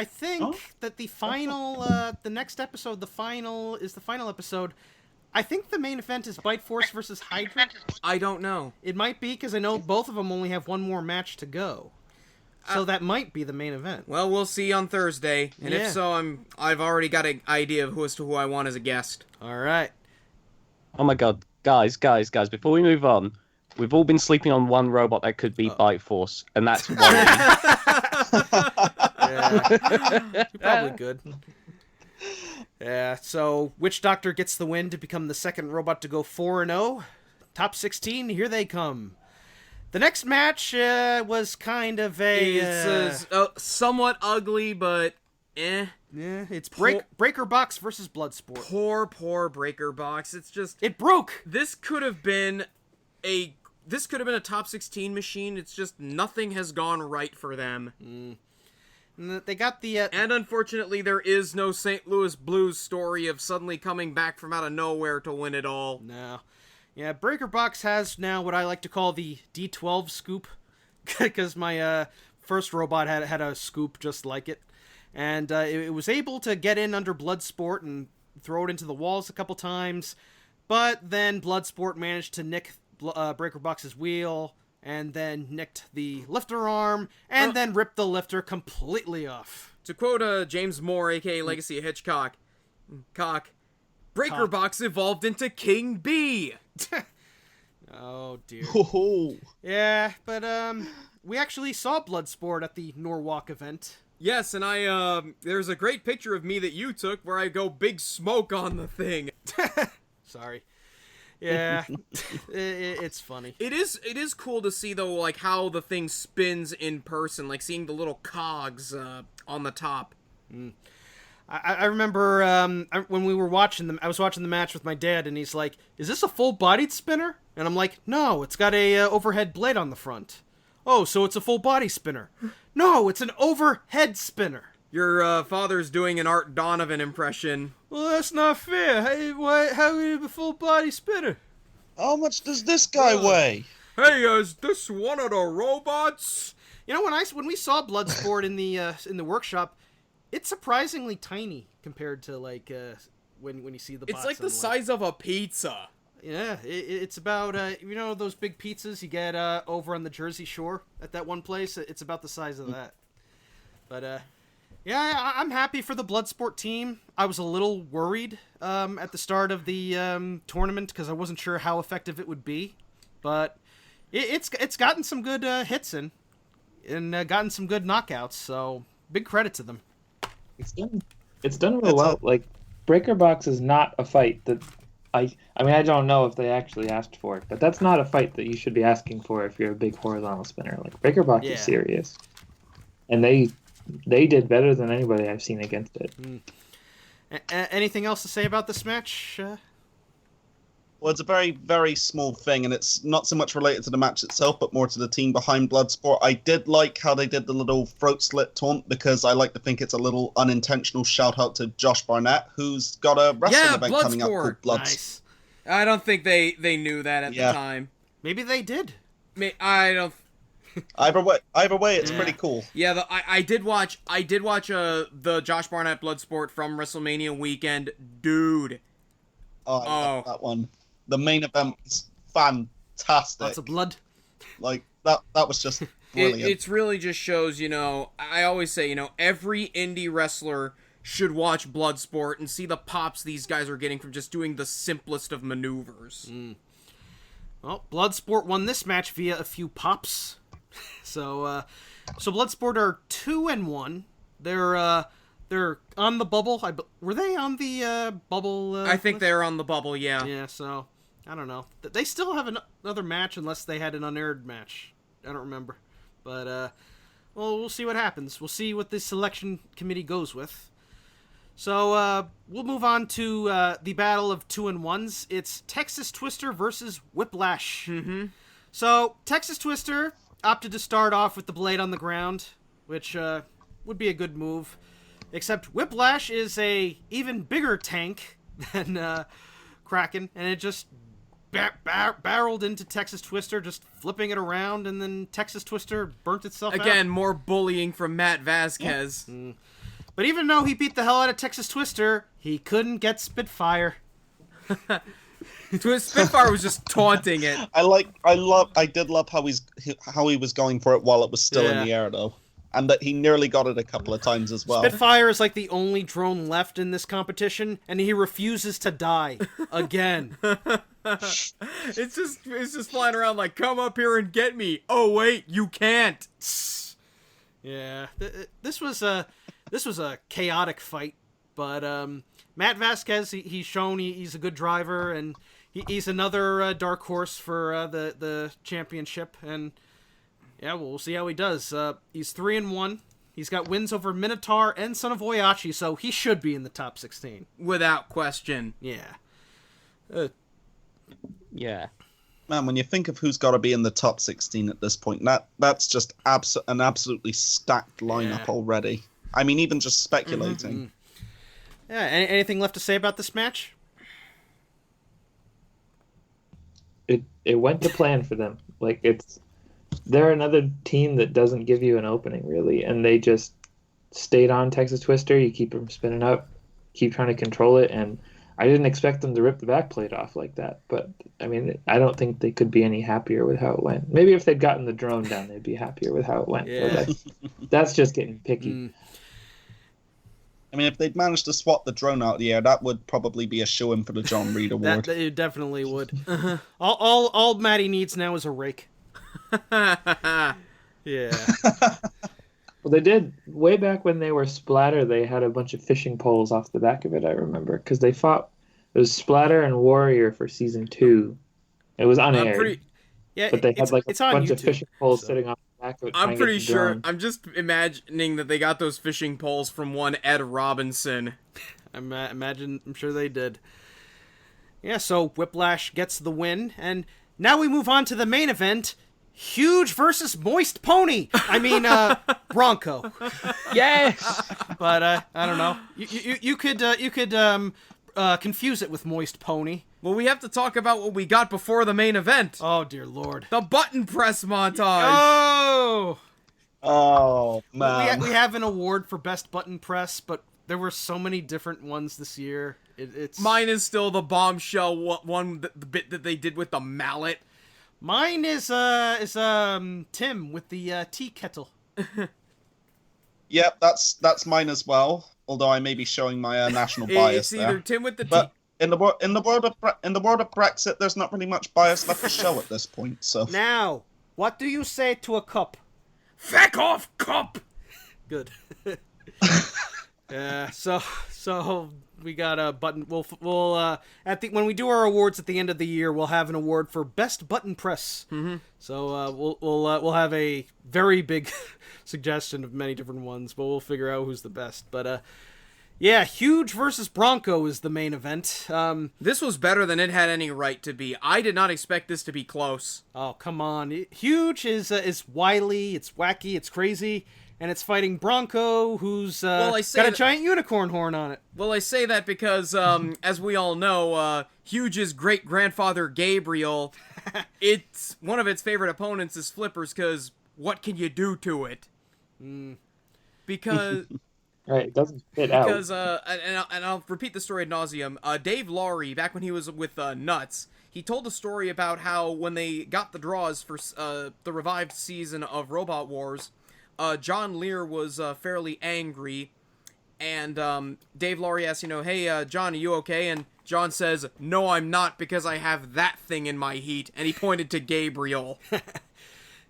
think that the final, the next episode, the final episode. I think the main event is Bite Force versus Hydra. I don't know. It might be because I know both of them only have one more match to go. So that might be the main event. Well, we'll see on Thursday, and if so, I've already got an idea of who I want as a guest. All right. Oh my god, guys! Before we move on, we've all been sleeping on one robot that could beat Bite Force, and that's one. Yeah, you're probably good. Yeah. So Witch Doctor gets the win to become the second robot to go 4-0. Top 16, here they come. The next match was kind of it's somewhat ugly, but eh. Yeah, it's Breaker Box versus Bloodsport. Poor Breaker Box. It's just it broke. This could have been a top 16 machine. It's just nothing has gone right for them. They got the and unfortunately, there is no St. Louis Blues story of suddenly coming back from out of nowhere to win it all. No. Yeah, Breaker Box has now what I like to call the D12 scoop, because my first robot had a scoop just like it, and it was able to get in under Bloodsport and throw it into the walls a couple times, but then Bloodsport managed to nick Breaker Box's wheel, and then nicked the lifter arm, and then ripped the lifter completely off. To quote James Moore, aka Legacy of Hitchcock, Breaker Box evolved into King B. Oh dear. Oh. Yeah, but we actually saw Bloodsport at the Norwalk event. Yes, and there's a great picture of me that you took where I go big smoke on the thing. Sorry. Yeah, it's funny. It is cool to see though, how the thing spins in person, seeing the little cogs on the top. I remember when we were watching I was watching the match with my dad, and he's like, "Is this a full-bodied spinner?" And I'm like, "No, it's got a overhead blade on the front." "Oh, so it's a full-body spinner?" "No, it's an overhead spinner." Your father's doing an Art Donovan impression. "Well, that's not fair. How is it a full-body spinner?" How much does this guy weigh? Hey, is this one of the robots? When we saw Bloodsport in the workshop, it's surprisingly tiny compared to when you see the bots. It's like the size of a pizza. Yeah, it's about those big pizzas you get over on the Jersey Shore at that one place. It's about the size of that. But yeah, I'm happy for the Bloodsport team. I was a little worried at the start of the tournament because I wasn't sure how effective it would be, but it's gotten some good hits in and gotten some good knockouts. So big credit to them. It's done real well. Breaker Box is not a fight that I mean, I don't know if they actually asked for it, but that's not a fight that you should be asking for if you're a big horizontal spinner. Breaker Box is serious, and they did better than anybody I've seen against it. Anything else to say about this match? Well, it's a very, very small thing, and it's not so much related to the match itself, but more to the team behind Bloodsport. I did like how they did the little throat slit taunt, because I like to think it's a little unintentional shout-out to Josh Barnett, who's got a wrestling event coming up called Bloodsport. Nice. I don't think they knew that at the time. Maybe they did. I don't... Either way, it's pretty cool. Yeah, I did watch the Josh Barnett Bloodsport from WrestleMania weekend. Dude. Oh, I love that one. The main event was fantastic. Lots of blood. Like, that was just brilliant. It's really just shows, I always say, every indie wrestler should watch Bloodsport and see the pops these guys are getting from just doing the simplest of maneuvers. Well, Bloodsport won this match via a few pops. So Bloodsport are 2-1. They're on the bubble. Were they on the bubble? I think they're on the bubble, yeah. Yeah, so I don't know. They still have another match unless they had an unaired match. I don't remember. But, well, we'll see what happens. We'll see what the selection committee goes with. So, we'll move on to the battle of 2-1s. It's Texas Twister versus Whiplash. Mm-hmm. So, Texas Twister opted to start off with the blade on the ground, which would be a good move. Except Whiplash is a even bigger tank than Kraken, and it just barreled into Texas Twister, just flipping it around, and then Texas Twister burnt itself out. Again, more bullying from Matt Vasquez. Yeah. But even though he beat the hell out of Texas Twister, he couldn't get Spitfire. Spitfire was just taunting it. I did love how he was going for it while it was still in the air, though. And that he nearly got it a couple of times as well. Spitfire is like the only drone left in this competition, and he refuses to die again. It's just flying around like, come up here and get me. Oh wait, you can't. Yeah, this was a chaotic fight, but Matt Vasquez, he's shown he's a good driver, and he's another dark horse for the championship, and yeah, well, we'll see how he does. He's 3-1. He's got wins over Minotaur and Son of Oyachi, so he should be in the top 16. Without question. Yeah. Yeah. Man, when you think of who's got to be in the top 16 at this point, that's just an absolutely stacked lineup already. I mean, even just speculating. Mm-hmm. Yeah, anything left to say about this match? It went to plan for them. Like, they're another team that doesn't give you an opening, really, and they just stayed on Texas Twister. You keep them spinning up, keep trying to control it, and I didn't expect them to rip the backplate off like that, but, I mean, I don't think they could be any happier with how it went. Maybe if they'd gotten the drone down, they'd be happier with how it went. Yeah. That's just getting picky. I mean, if they'd managed to swap the drone out of the air, that would probably be a showing for the John Reed Award. It definitely would. All Matty needs now is a rake. Yeah. Well, they did way back when they were Splatter. They had a bunch of fishing poles off the back of it. I remember because they fought. It was Splatter and Warrior for season 2. It was unaired. But they had like a bunch of fishing poles sitting on the back of it. I'm pretty sure. I'm just imagining that they got those fishing poles from one Ed Robinson. I'm sure they did. Yeah. So Whiplash gets the win, and now we move on to the main event. Huge versus Moist Pony. I mean, Bronco. Yes. But I don't know. You could confuse it with Moist Pony. Well, we have to talk about what we got before the main event. Oh dear lord. The button press montage. Oh man. We have an award for best button press, but there were so many different ones this year. It's mine is still the bombshell one, the bit that they did with the mallet. Mine is Tim with the tea kettle. Yep, that's mine as well. Although I may be showing my national bias it's either there. Tim with the but tea. in the world of Brexit, there's not really much bias left to show at this point. So now, what do you say to a cup? Feck off, cup. Good. Yeah. So we got a button. We'll when we do our awards at the end of the year, we'll have an award for best button press. Mm-hmm. So we'll have a very big suggestion of many different ones, but we'll figure out who's the best. But Yeah, Huge versus Bronco is the main event. This was better than it had any right to be. I did not expect this to be close. Oh, come on. Huge is wily, it's wacky, it's crazy, and it's fighting Bronco, who's got a giant unicorn horn on it. Well, I say that because, as we all know, Huge's great-grandfather Gabriel, it's one of its favorite opponents is Flippers, because what can you do to it? Because... Right, it doesn't fit out. Because, and I'll repeat the story ad nauseum, Dave Laurie, back when he was with Nuts, he told a story about how when they got the draws for the revived season of Robot Wars, John Lear was fairly angry, and Dave Laurie asked, hey, John, are you okay? And John says, no, I'm not, because I have that thing in my heat, and he pointed to Gabriel.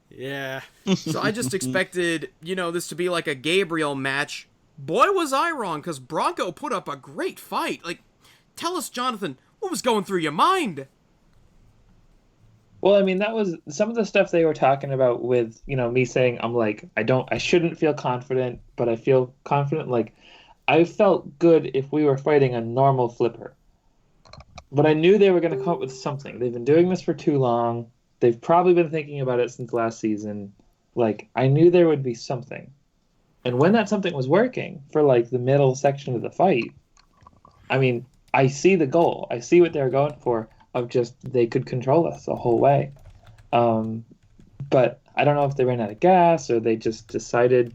Yeah. So I just expected, this to be like a Gabriel match. Boy, was I wrong, because Bronco put up a great fight. Like, tell us, Jonathan, what was going through your mind? Well, I mean, that was some of the stuff they were talking about with, me saying, I shouldn't feel confident, but I feel confident. Like, I felt good if we were fighting a normal flipper. But I knew they were going to come up with something. They've been doing this for too long. They've probably been thinking about it since last season. Like, I knew there would be something. And when that something was working for, the middle section of the fight, I mean, I see the goal. I see what they're going for, of just they could control us the whole way. But I don't know if they ran out of gas or they just decided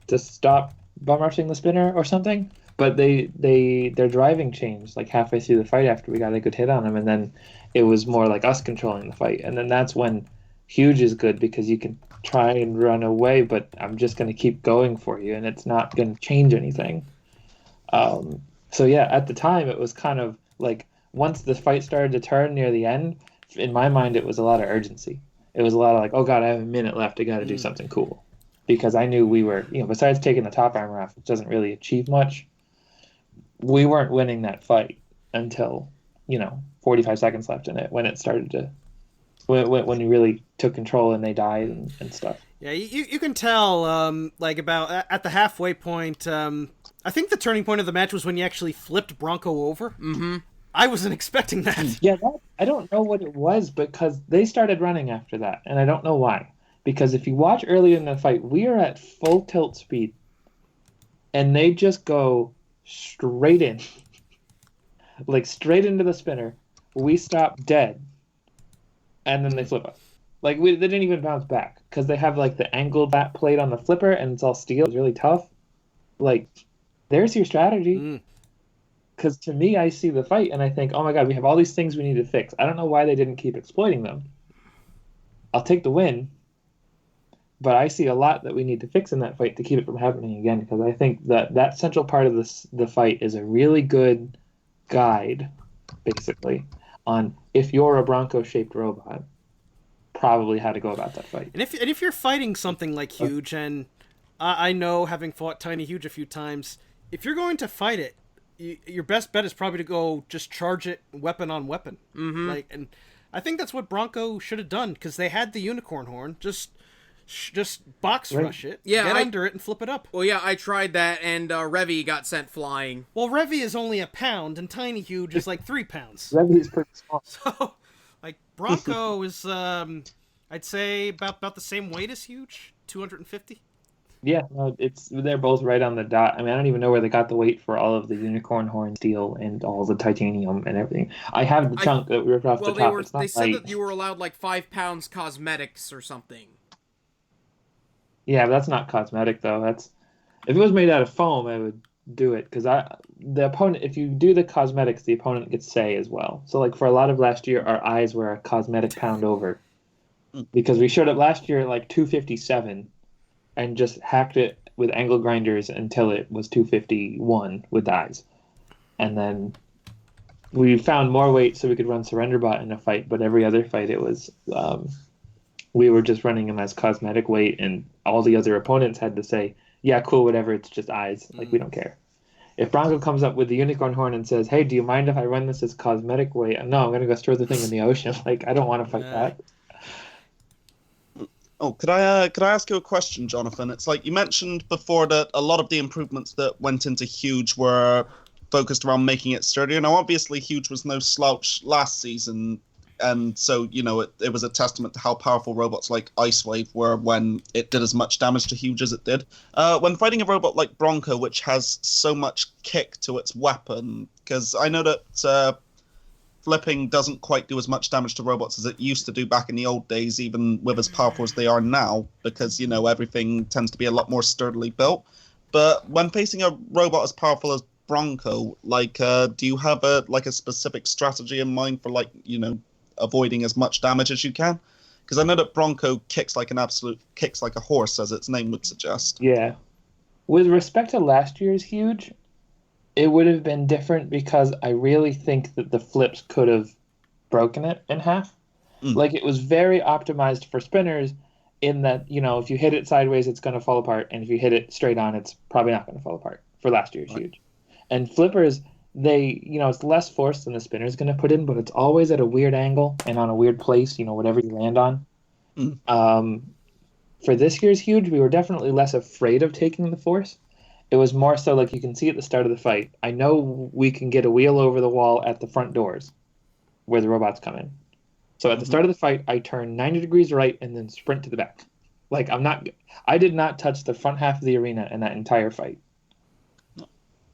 to stop bum rushing the spinner or something. But their driving changed, halfway through the fight after we got a good hit on them. And then it was more like us controlling the fight. And then that's when Huge is good, because you can try and run away, but I'm just going to keep going for you, and it's not going to change anything. So yeah, at the time it was kind of once the fight started to turn near the end, in my mind it was a lot of urgency. It was a lot of oh god, I have a minute left, I got to do something cool, because I knew we were, besides taking the top armor off, which doesn't really achieve much, we weren't winning that fight until 45 seconds left in it, when it started to when you really took control and they died and stuff. Yeah, you can tell, about at the halfway point, I think the turning point of the match was when you actually flipped Bronco over. Mm-hmm. I wasn't expecting that. Yeah, I don't know what it was, because they started running after that, and I don't know why. Because if you watch early in the fight, we are at full tilt speed, and they just go straight in. Straight into the spinner. We stop dead. And then they flip us. They didn't even bounce back, because they have the angled bat plate on the flipper, and it's all steel. It's really tough. There's your strategy. Because to me, I see the fight and I think, oh my god, we have all these things we need to fix. I don't know why they didn't keep exploiting them. I'll take the win, but I see a lot that we need to fix in that fight to keep it from happening again. Because I think that central part of the fight is a really good guide, basically, on if you're a Bronco-shaped robot, probably how to go about that fight. And if you're fighting something like Huge, and I know, having fought Tiny Huge a few times, if you're going to fight it, your best bet is probably to go just charge it weapon on weapon. Mm-hmm. And I think that's what Bronco should have done, because they had the unicorn horn. Just box rush it, get under it, and flip it up. Well, yeah, I tried that, and Revy got sent flying. Well, Revy is only a pound, and Tiny Huge is 3 pounds. Revy is pretty small. So, Bronco is, I'd say, about the same weight as Huge, 250. Yeah, no, they're both right on the dot. I mean, I don't even know where they got the weight for all of the unicorn horn steel and all the titanium and everything. I have the chunk that ripped off the top. They said that you were allowed 5 pounds cosmetics or something. Yeah, but that's not cosmetic though. If it was made out of foam, I would do it, because the opponent, if you do the cosmetics, the opponent gets say as well. So for a lot of last year, our eyes were a cosmetic pound over, because we showed up last year at 257. And just hacked it with angle grinders until it was 251 with dies. And then we found more weight so we could run Surrender Bot in a fight, but every other fight it was we were just running him as cosmetic weight, and all the other opponents had to say, yeah, cool, whatever, it's just eyes. We don't care. If Bronco comes up with the unicorn horn and says, hey, do you mind if I run this as cosmetic weight? No, I'm going to go throw the thing in the ocean. I don't want to fight that. Oh, could I ask you a question, Jonathan? It's like you mentioned before that a lot of the improvements that went into Huge were focused around making it sturdier. Now, obviously, Huge was no slouch last season, and so it was a testament to how powerful robots like Ice Wave were when it did as much damage to Huge as it did. When fighting a robot like Bronco, which has so much kick to its weapon, because I know that flipping doesn't quite do as much damage to robots as it used to do back in the old days, even with as powerful as they are now, because, everything tends to be a lot more sturdily built. But when facing a robot as powerful as Bronco, do you have a specific strategy in mind for, avoiding as much damage as you can? Because I know that Bronco kicks like a horse, as its name would suggest. Yeah. With respect to last year's Huge, it would have been different because I really think that the flips could have broken it in half. Like, it was very optimized for spinners in that, if you hit it sideways, it's going to fall apart. And if you hit it straight on, it's probably not going to fall apart for last year's Huge. And flippers, it's less force than the spinner's going to put in, but it's always at a weird angle and on a weird place, whatever you land on. For this year's Huge, we were definitely less afraid of taking the force. It was more so like you can see at the start of the fight, I know we can get a wheel over the wall at the front doors where the robots come in. So at the start of the fight, I turn 90 degrees right and then sprint to the back. Like, I did not touch the front half of the arena in that entire fight.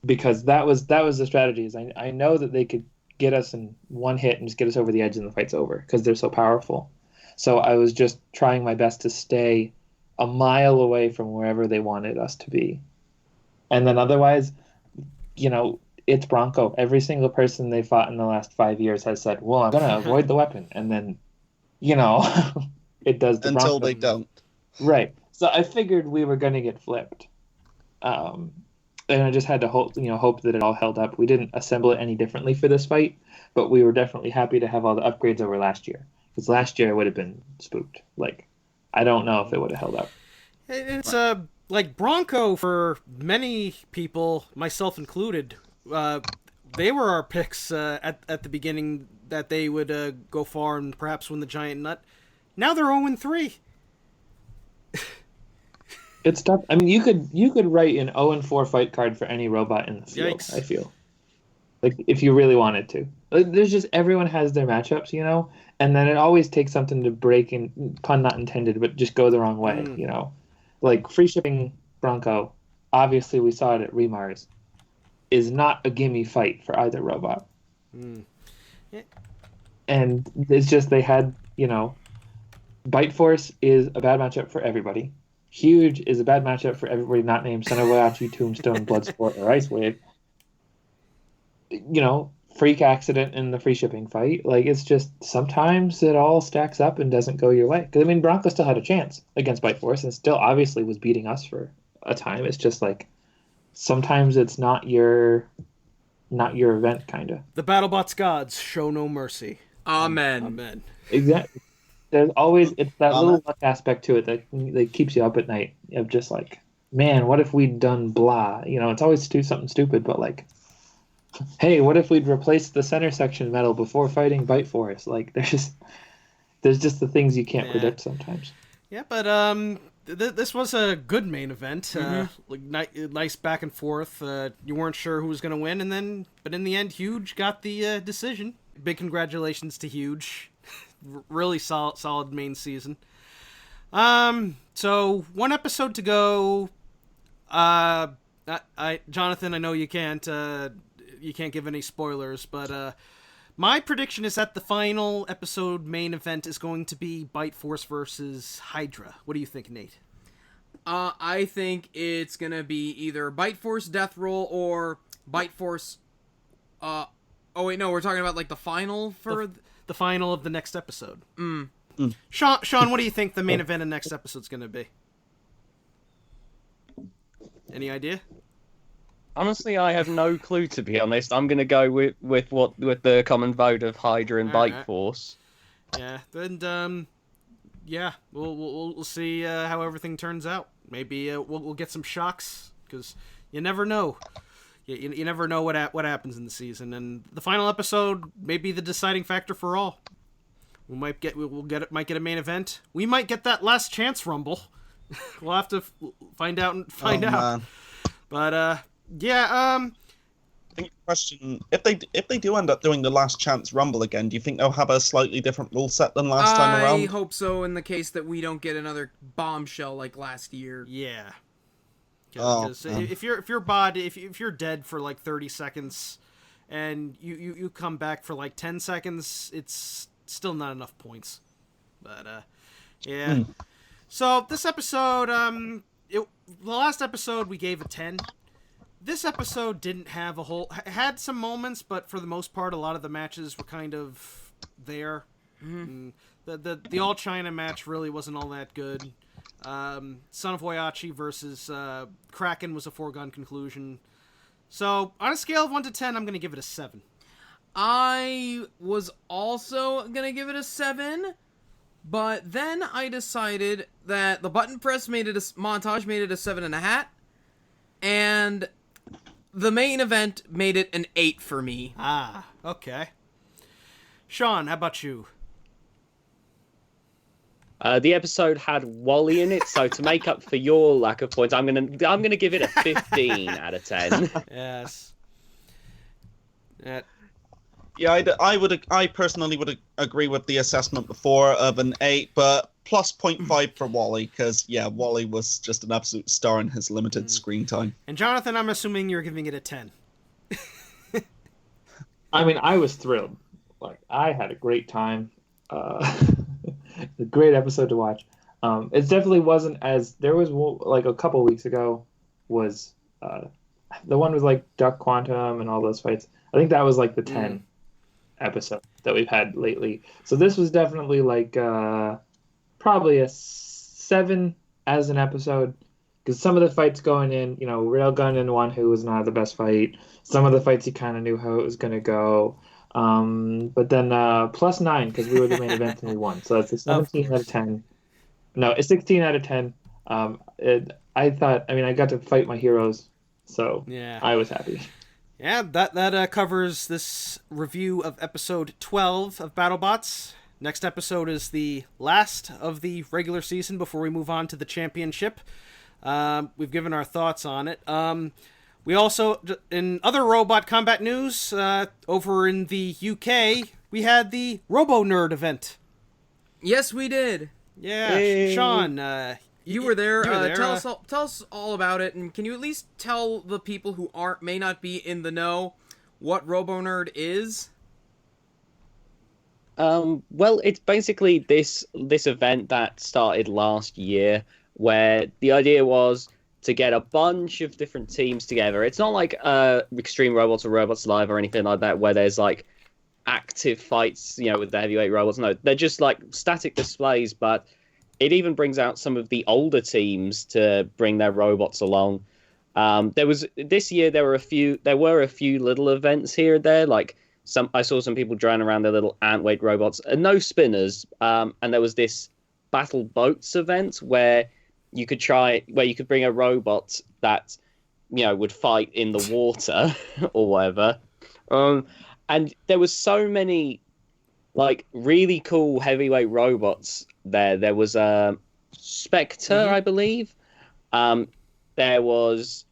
Because that was the strategy. Is I know that they could get us in one hit and just get us over the edge and the fight's over because they're so powerful. So I was just trying my best to stay a mile away from wherever they wanted us to be. And then otherwise, it's Bronco. Every single person they fought in the last 5 years has said, well, I'm going to avoid the weapon. And then, it does the Until Bronco. they don't. Right. So I figured we were going to get flipped. And I just had to hope that it all held up. We didn't assemble it any differently for this fight, but we were definitely happy to have all the upgrades over last year. Because last year it would have been spooked. Like, I don't know if it would have held up. It's like Bronco, for many people, myself included, they were our picks at the beginning that they would go far and perhaps win the giant nut. Now they're 0-3. It's tough. I mean, you could write an 0-4 fight card for any robot in the field. Yikes. I feel like if you really wanted to. There's just everyone has their matchups, and then it always takes something to break, and pun not intended, but just go the wrong way, Like free shipping Bronco, obviously we saw it at Remars, is not a gimme fight for either robot. Yeah. And it's just they had, Bite Force is a bad matchup for everybody. Huge is a bad matchup for everybody not named Senoboyachi, Tombstone, Bloodsport, or Ice Wave. Freak accident in the free shipping fight. Like, it's just sometimes it all stacks up and doesn't go your way. Because, Bronco still had a chance against Bite Force and still obviously was beating us for a time. It's just like sometimes it's not your event, kind of. The BattleBots gods show no mercy. Amen. Amen. Exactly. There's always it's that little luck aspect to it that keeps you up at night of just like, man, what if we'd done blah? It's always something stupid, but like, hey, what if we'd replaced the center section metal before fighting Bite Force? Like, there's just the things you can't predict sometimes. Yeah, but this was a good main event. Nice back and forth. You weren't sure who was going to win, but in the end, Huge got the decision. Big congratulations to Huge. Really solid main season. So 1 episode to go. Jonathan, I know you can't give any spoilers, but my prediction is that the final episode main event is going to be Bite Force versus Hydra. What do you think, Nate? I think it's gonna be either Bite Force Death Roll or Bite Force. Oh wait, no, we're talking about like the final for the final of the next episode. Sean, what do you think the main event of next episode's gonna be? Any idea? Honestly, I have no clue, to be honest. I'm gonna go with the common vote of Hydra and Bite Force. Yeah, and we'll see how everything turns out. Maybe we'll get some shocks, because you never know. You never know what happens in the season, and the final episode may be the deciding factor for all. We'll get a main event. We might get that last chance Rumble. We'll have to find out. Man. But yeah. I think the question, if they do end up doing the last chance Rumble again, do you think they'll have a slightly different rule set than last time around? I hope so, in the case that we don't get another bombshell like last year. Yeah. Oh, if you're dead for like 30 seconds and you come back for like 10 seconds, it's still not enough points. But yeah. So this episode, the last episode we gave a 10. This episode didn't have had some moments, but for the most part, a lot of the matches were kind of there. Mm-hmm. The All China match really wasn't all that good. Son of Oyachi versus Kraken was a foregone conclusion. So on a scale of 1 to 10, I'm going to give it a 7. I was also going to give it a 7, but then I decided that the button press montage made it a 7.5, and the main event made it an 8 for me. Ah, okay. Sean, how about you? The episode had Wally in it, so to make up for your lack of points, I'm gonna give it a 15 out of 10. Yes. Yeah, I personally would agree with the assessment before of an 8, but plus 0.5 for Wally, because, yeah, Wally was just an absolute star in his limited screen time. And Jonathan, I'm assuming you're giving it a 10. I mean, I was thrilled. Like, I had a great time. A great episode to watch. It definitely wasn't as... There was, like, a couple weeks ago was... the one was, like, Duck Quantum and all those fights. I think that was, like, the 10 episode that we've had lately. So this was definitely, like... probably a 7 as an episode, because some of the fights going in, Railgun in one who was not the best fight. Some of the fights you kind of knew how it was going to go. But then plus 9 because we were the main event and we won. So it's a 17 out of 10. No, a 16 out of 10. I got to fight my heroes, so yeah. I was happy. Yeah, that covers this review of episode 12 of BattleBots. Next episode is the last of the regular season before we move on to the championship. We've given our thoughts on it. We also, in other robot combat news, over in the UK, we had the Robonerd event. Yes, we did. Yeah, hey. Sean, you were there. Tell us all about it, and can you at least tell the people who may not be in the know what Robonerd is? Well, it's basically this event that started last year, where the idea was to get a bunch of different teams together. It's not like Extreme Robots or Robots Live or anything like that, where there's like active fights, with the heavyweight robots. No, they're just like static displays, but it even brings out some of the older teams to bring their robots along. This year there were a few little events here and there, like I saw some people driving around their little ant-weight robots, and no spinners. And there was this BattleBots event where you could bring a robot that, would fight in the water or whatever. And there was so many, like, really cool heavyweight robots there. There was Spectre, I believe. There was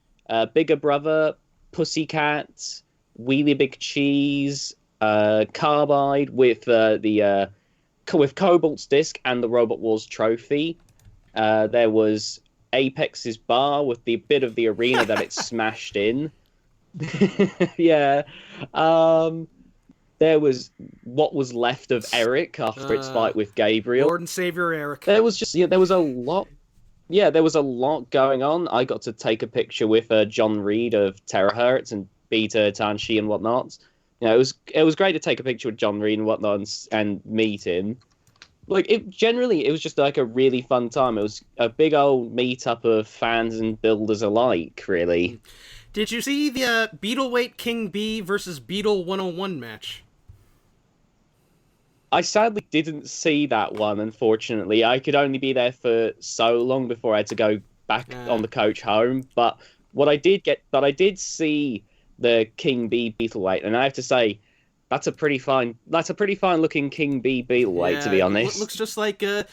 Bigger Brother, Pussycat, Wheelie Big Cheese, Carbide with with Cobalt's disc and the Robot Wars trophy. There was Apex's bar with the bit of the arena that it smashed in. Yeah. There was what was left of Eric after its fight with Gabriel. Lord and Savior Eric. There was there was a lot. Yeah, there was a lot going on. I got to take a picture with John Reed of Terahertz and Beta Tanshi and whatnot. It was great to take a picture with John Reed and whatnot and meet him. Like, it was just like a really fun time. It was a big old meetup of fans and builders alike, really. Did you see the Beetleweight King B versus Beetle 101 match? I sadly didn't see that one, unfortunately. I could only be there for so long before I had to go back on the coach home. But I did see the King B Beetleweight, and I have to say, That's a pretty fine looking King Bee beetle weight, to be honest. It looks just like it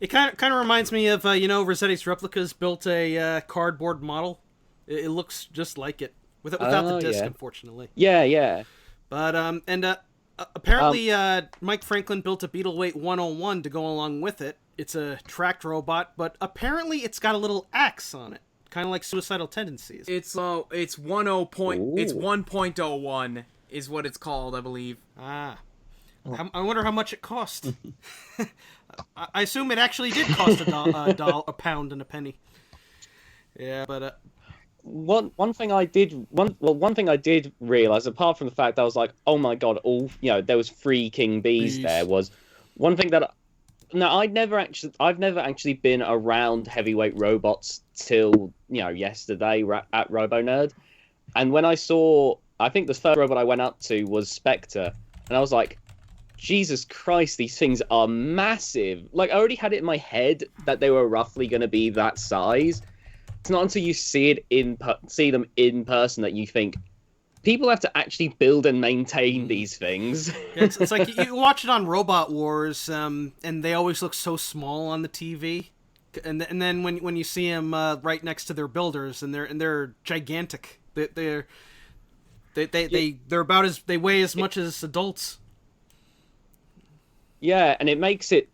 kind of reminds me of Rossetti's Replicas built a cardboard model. It looks just like it without the disc, unfortunately. Yeah. But apparently Mike Franklin built a Beetleweight 101 to go along with it. It's a tracked robot, but apparently it's got a little axe on it, kind of like Suicidal Tendencies. It's 1.01 is what it's called, I believe. I wonder how much it cost. I assume it actually did cost a pound and a penny. Yeah, but one thing I did realize, apart from the fact that I was like, oh my god, there was 3 King Bees there, was one thing that I've never actually been around heavyweight robots till yesterday at Robonerd, and when I saw, I think the first robot I went up to was Spectre, and I was like, Jesus Christ, these things are massive. Like, I already had it in my head that they were roughly going to be that size. It's not until you see them in person that you think people have to actually build and maintain these things. It's like you watch it on Robot Wars, and they always look so small on the TV, and then when you see them right next to their builders, and they're gigantic. They weigh as much as adults. Yeah, and it makes it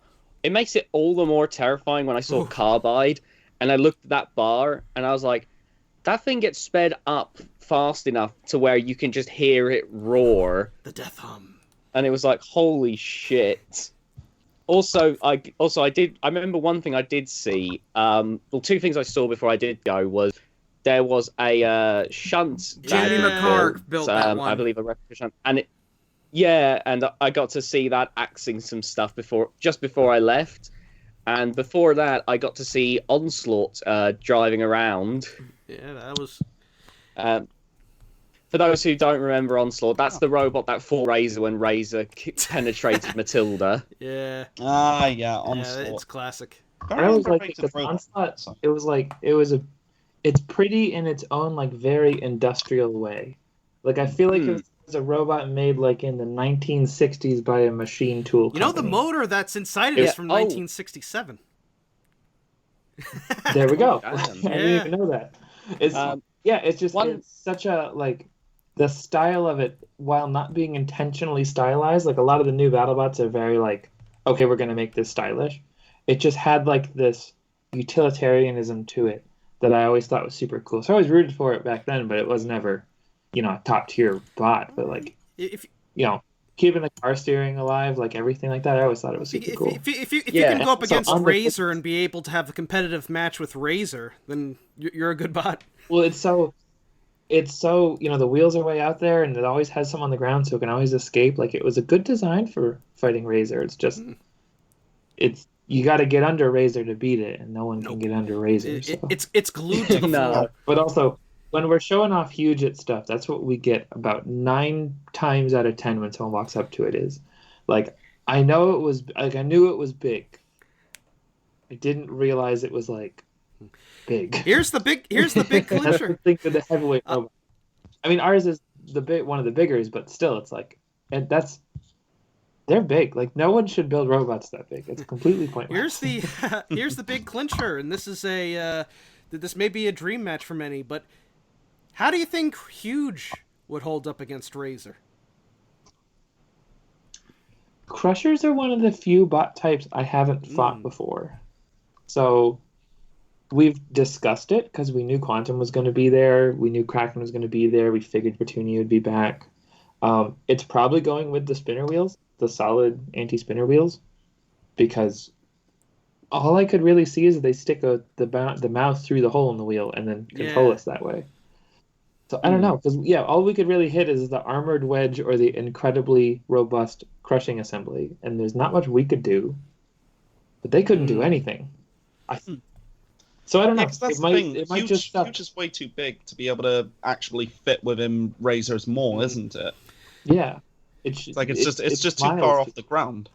all the more terrifying when I saw Carbide, and I looked at that bar, and I was like, that thing gets sped up fast enough to where you can just hear it roar. The death hum. And it was like, holy shit. Also, I remember one thing I did see. 2 things I saw before I did go was there was a shunt. Jamie McCarg built that one. I believe a replica shunt, and I got to see that axing some stuff just before I left, and before that I got to see Onslaught driving around. Yeah, that was. For those who don't remember Onslaught, that's the robot that fought Razor when Razor penetrated Matilda. Yeah. Yeah, Onslaught. Yeah, it's classic. I was like, the Onslaught, it's pretty in its own, like, very industrial way. Like, I feel like it was a robot made, like, in the 1960s by a machine tool company. The motor that's inside it is from 1967. There we go. Damn. I didn't even know that. It's it's such a, like, the style of it, while not being intentionally stylized, like, a lot of the new BattleBots are very, like, okay, we're going to make this stylish. It just had, like, this utilitarianism to it that I always thought was super cool. So I always rooted for it back then, but it was never, a top-tier bot. But, like, keeping the car steering alive, like, everything like that, I always thought it was super cool. If you can go up against Razor and be able to have a competitive match with Razor, then you're a good bot. Well, it's so the wheels are way out there, and it always has some on the ground, so it can always escape. Like, it was a good design for fighting Razor. It's just, you got to get under Razor to beat it, and no one can get under Razor. It's glued to the floor. But also, when we're showing off huge at stuff, that's what we get about 9 times out of 10 when someone walks up to it. Is like, I knew it was big. I didn't realize it was, like, big. Here's the big clincher. That's the thing with the heavyweight robot. I mean, ours is one of the biggers, but still, it's like, they're big. Like, no one should build robots that big. It's completely pointless. Here's the big clincher, and this is this may be a dream match for many, but how do you think Huge would hold up against Razor? Crushers are one of the few bot types I haven't fought before. So we've discussed it because we knew Quantum was going to be there. We knew Kraken was going to be there. We figured Petunia would be back. It's probably going with the spinner wheels, the solid anti-spinner wheels, because all I could really see is that they stick the mouse through the hole in the wheel and then control us that way. So I don't know, because all we could really hit is the armored wedge or the incredibly robust crushing assembly, and there's not much we could do. But they couldn't do anything. So I don't know. Yeah, that's the thing. Huge is way too big to be able to actually fit within Razor's maw, isn't it? Yeah, it's just too far off the ground.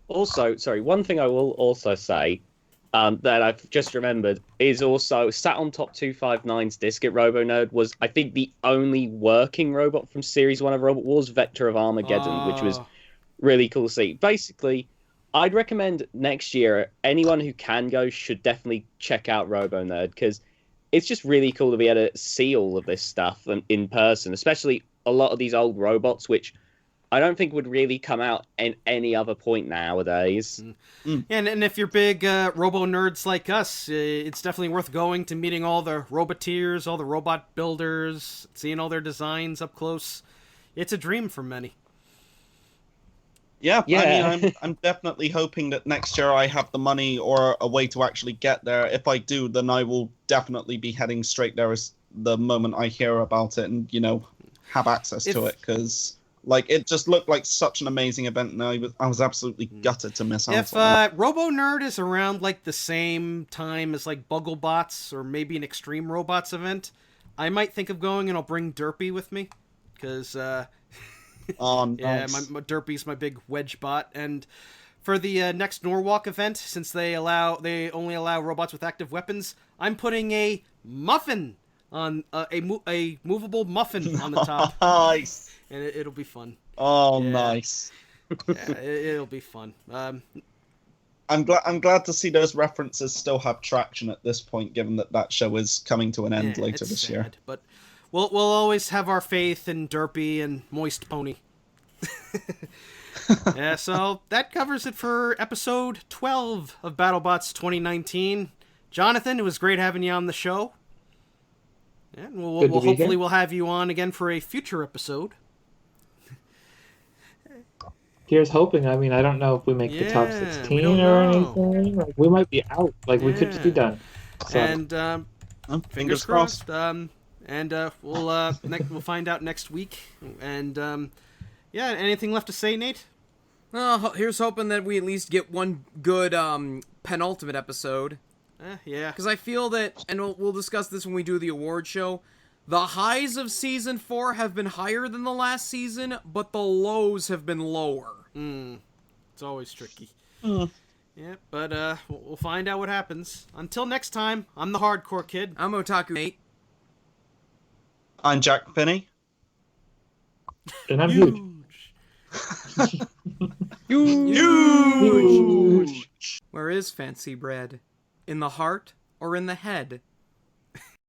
Also, sorry, one thing I will also say that I've just remembered is also sat on Top 259's disc at Robonerd was, I think, the only working robot from Series 1 of Robot Wars, Vector of Armageddon, which was really cool to see. Basically, I'd recommend next year, anyone who can go should definitely check out Robonerd, because it's just really cool to be able to see all of this stuff in person, especially a lot of these old robots, which I don't think would really come out in any other point nowadays. And if you're big robo nerds like us, it's definitely worth going to meeting all the roboteers, all the robot builders, seeing all their designs up close. It's a dream for many. Yeah, I mean, I'm definitely hoping that next year I have the money or a way to actually get there. If I do, then I will definitely be heading straight there as the moment I hear about it and, have access to it, because it just looked like such an amazing event, and I was absolutely gutted to miss out if on it. Robonerd is around the same time as BattleBots or maybe an Extreme Robots event, I might think of going, and I'll bring Derpy with me, because Oh, nice. yeah, my Derpy's my big wedge bot. And for the next Norwalk event, since they only allow robots with active weapons, I'm putting a muffin on a movable muffin on the top. Nice. And it'll be fun. Oh, yeah. Nice. Yeah, it'll be fun. I'm glad to see those references still have traction at this point, given that show is coming to an end later this year. But we'll always have our faith in Derpy and Moist Pony. Yeah, so that covers it for episode 12 of BattleBots 2019. Jonathan, it was great having you on the show. Yeah, we'll hopefully we'll have you on again for a future episode. Here's hoping. I mean, I don't know if we make the top 16 or anything. We might be out. We could just be done. So. And fingers crossed. And we'll find out next week. And anything left to say, Nate? Here's hoping that we at least get one good penultimate episode. Yeah. Because I feel that, and we'll discuss this when we do the award show, the highs of Season 4 have been higher than the last season, but the lows have been lower. It's always tricky. Yeah, but we'll find out what happens. Until next time, I'm the Hardcore Kid. I'm Otaku Nate. I'm Jack Finney. And I'm huge. Huge! Where is fancy bread? In the heart or in the head?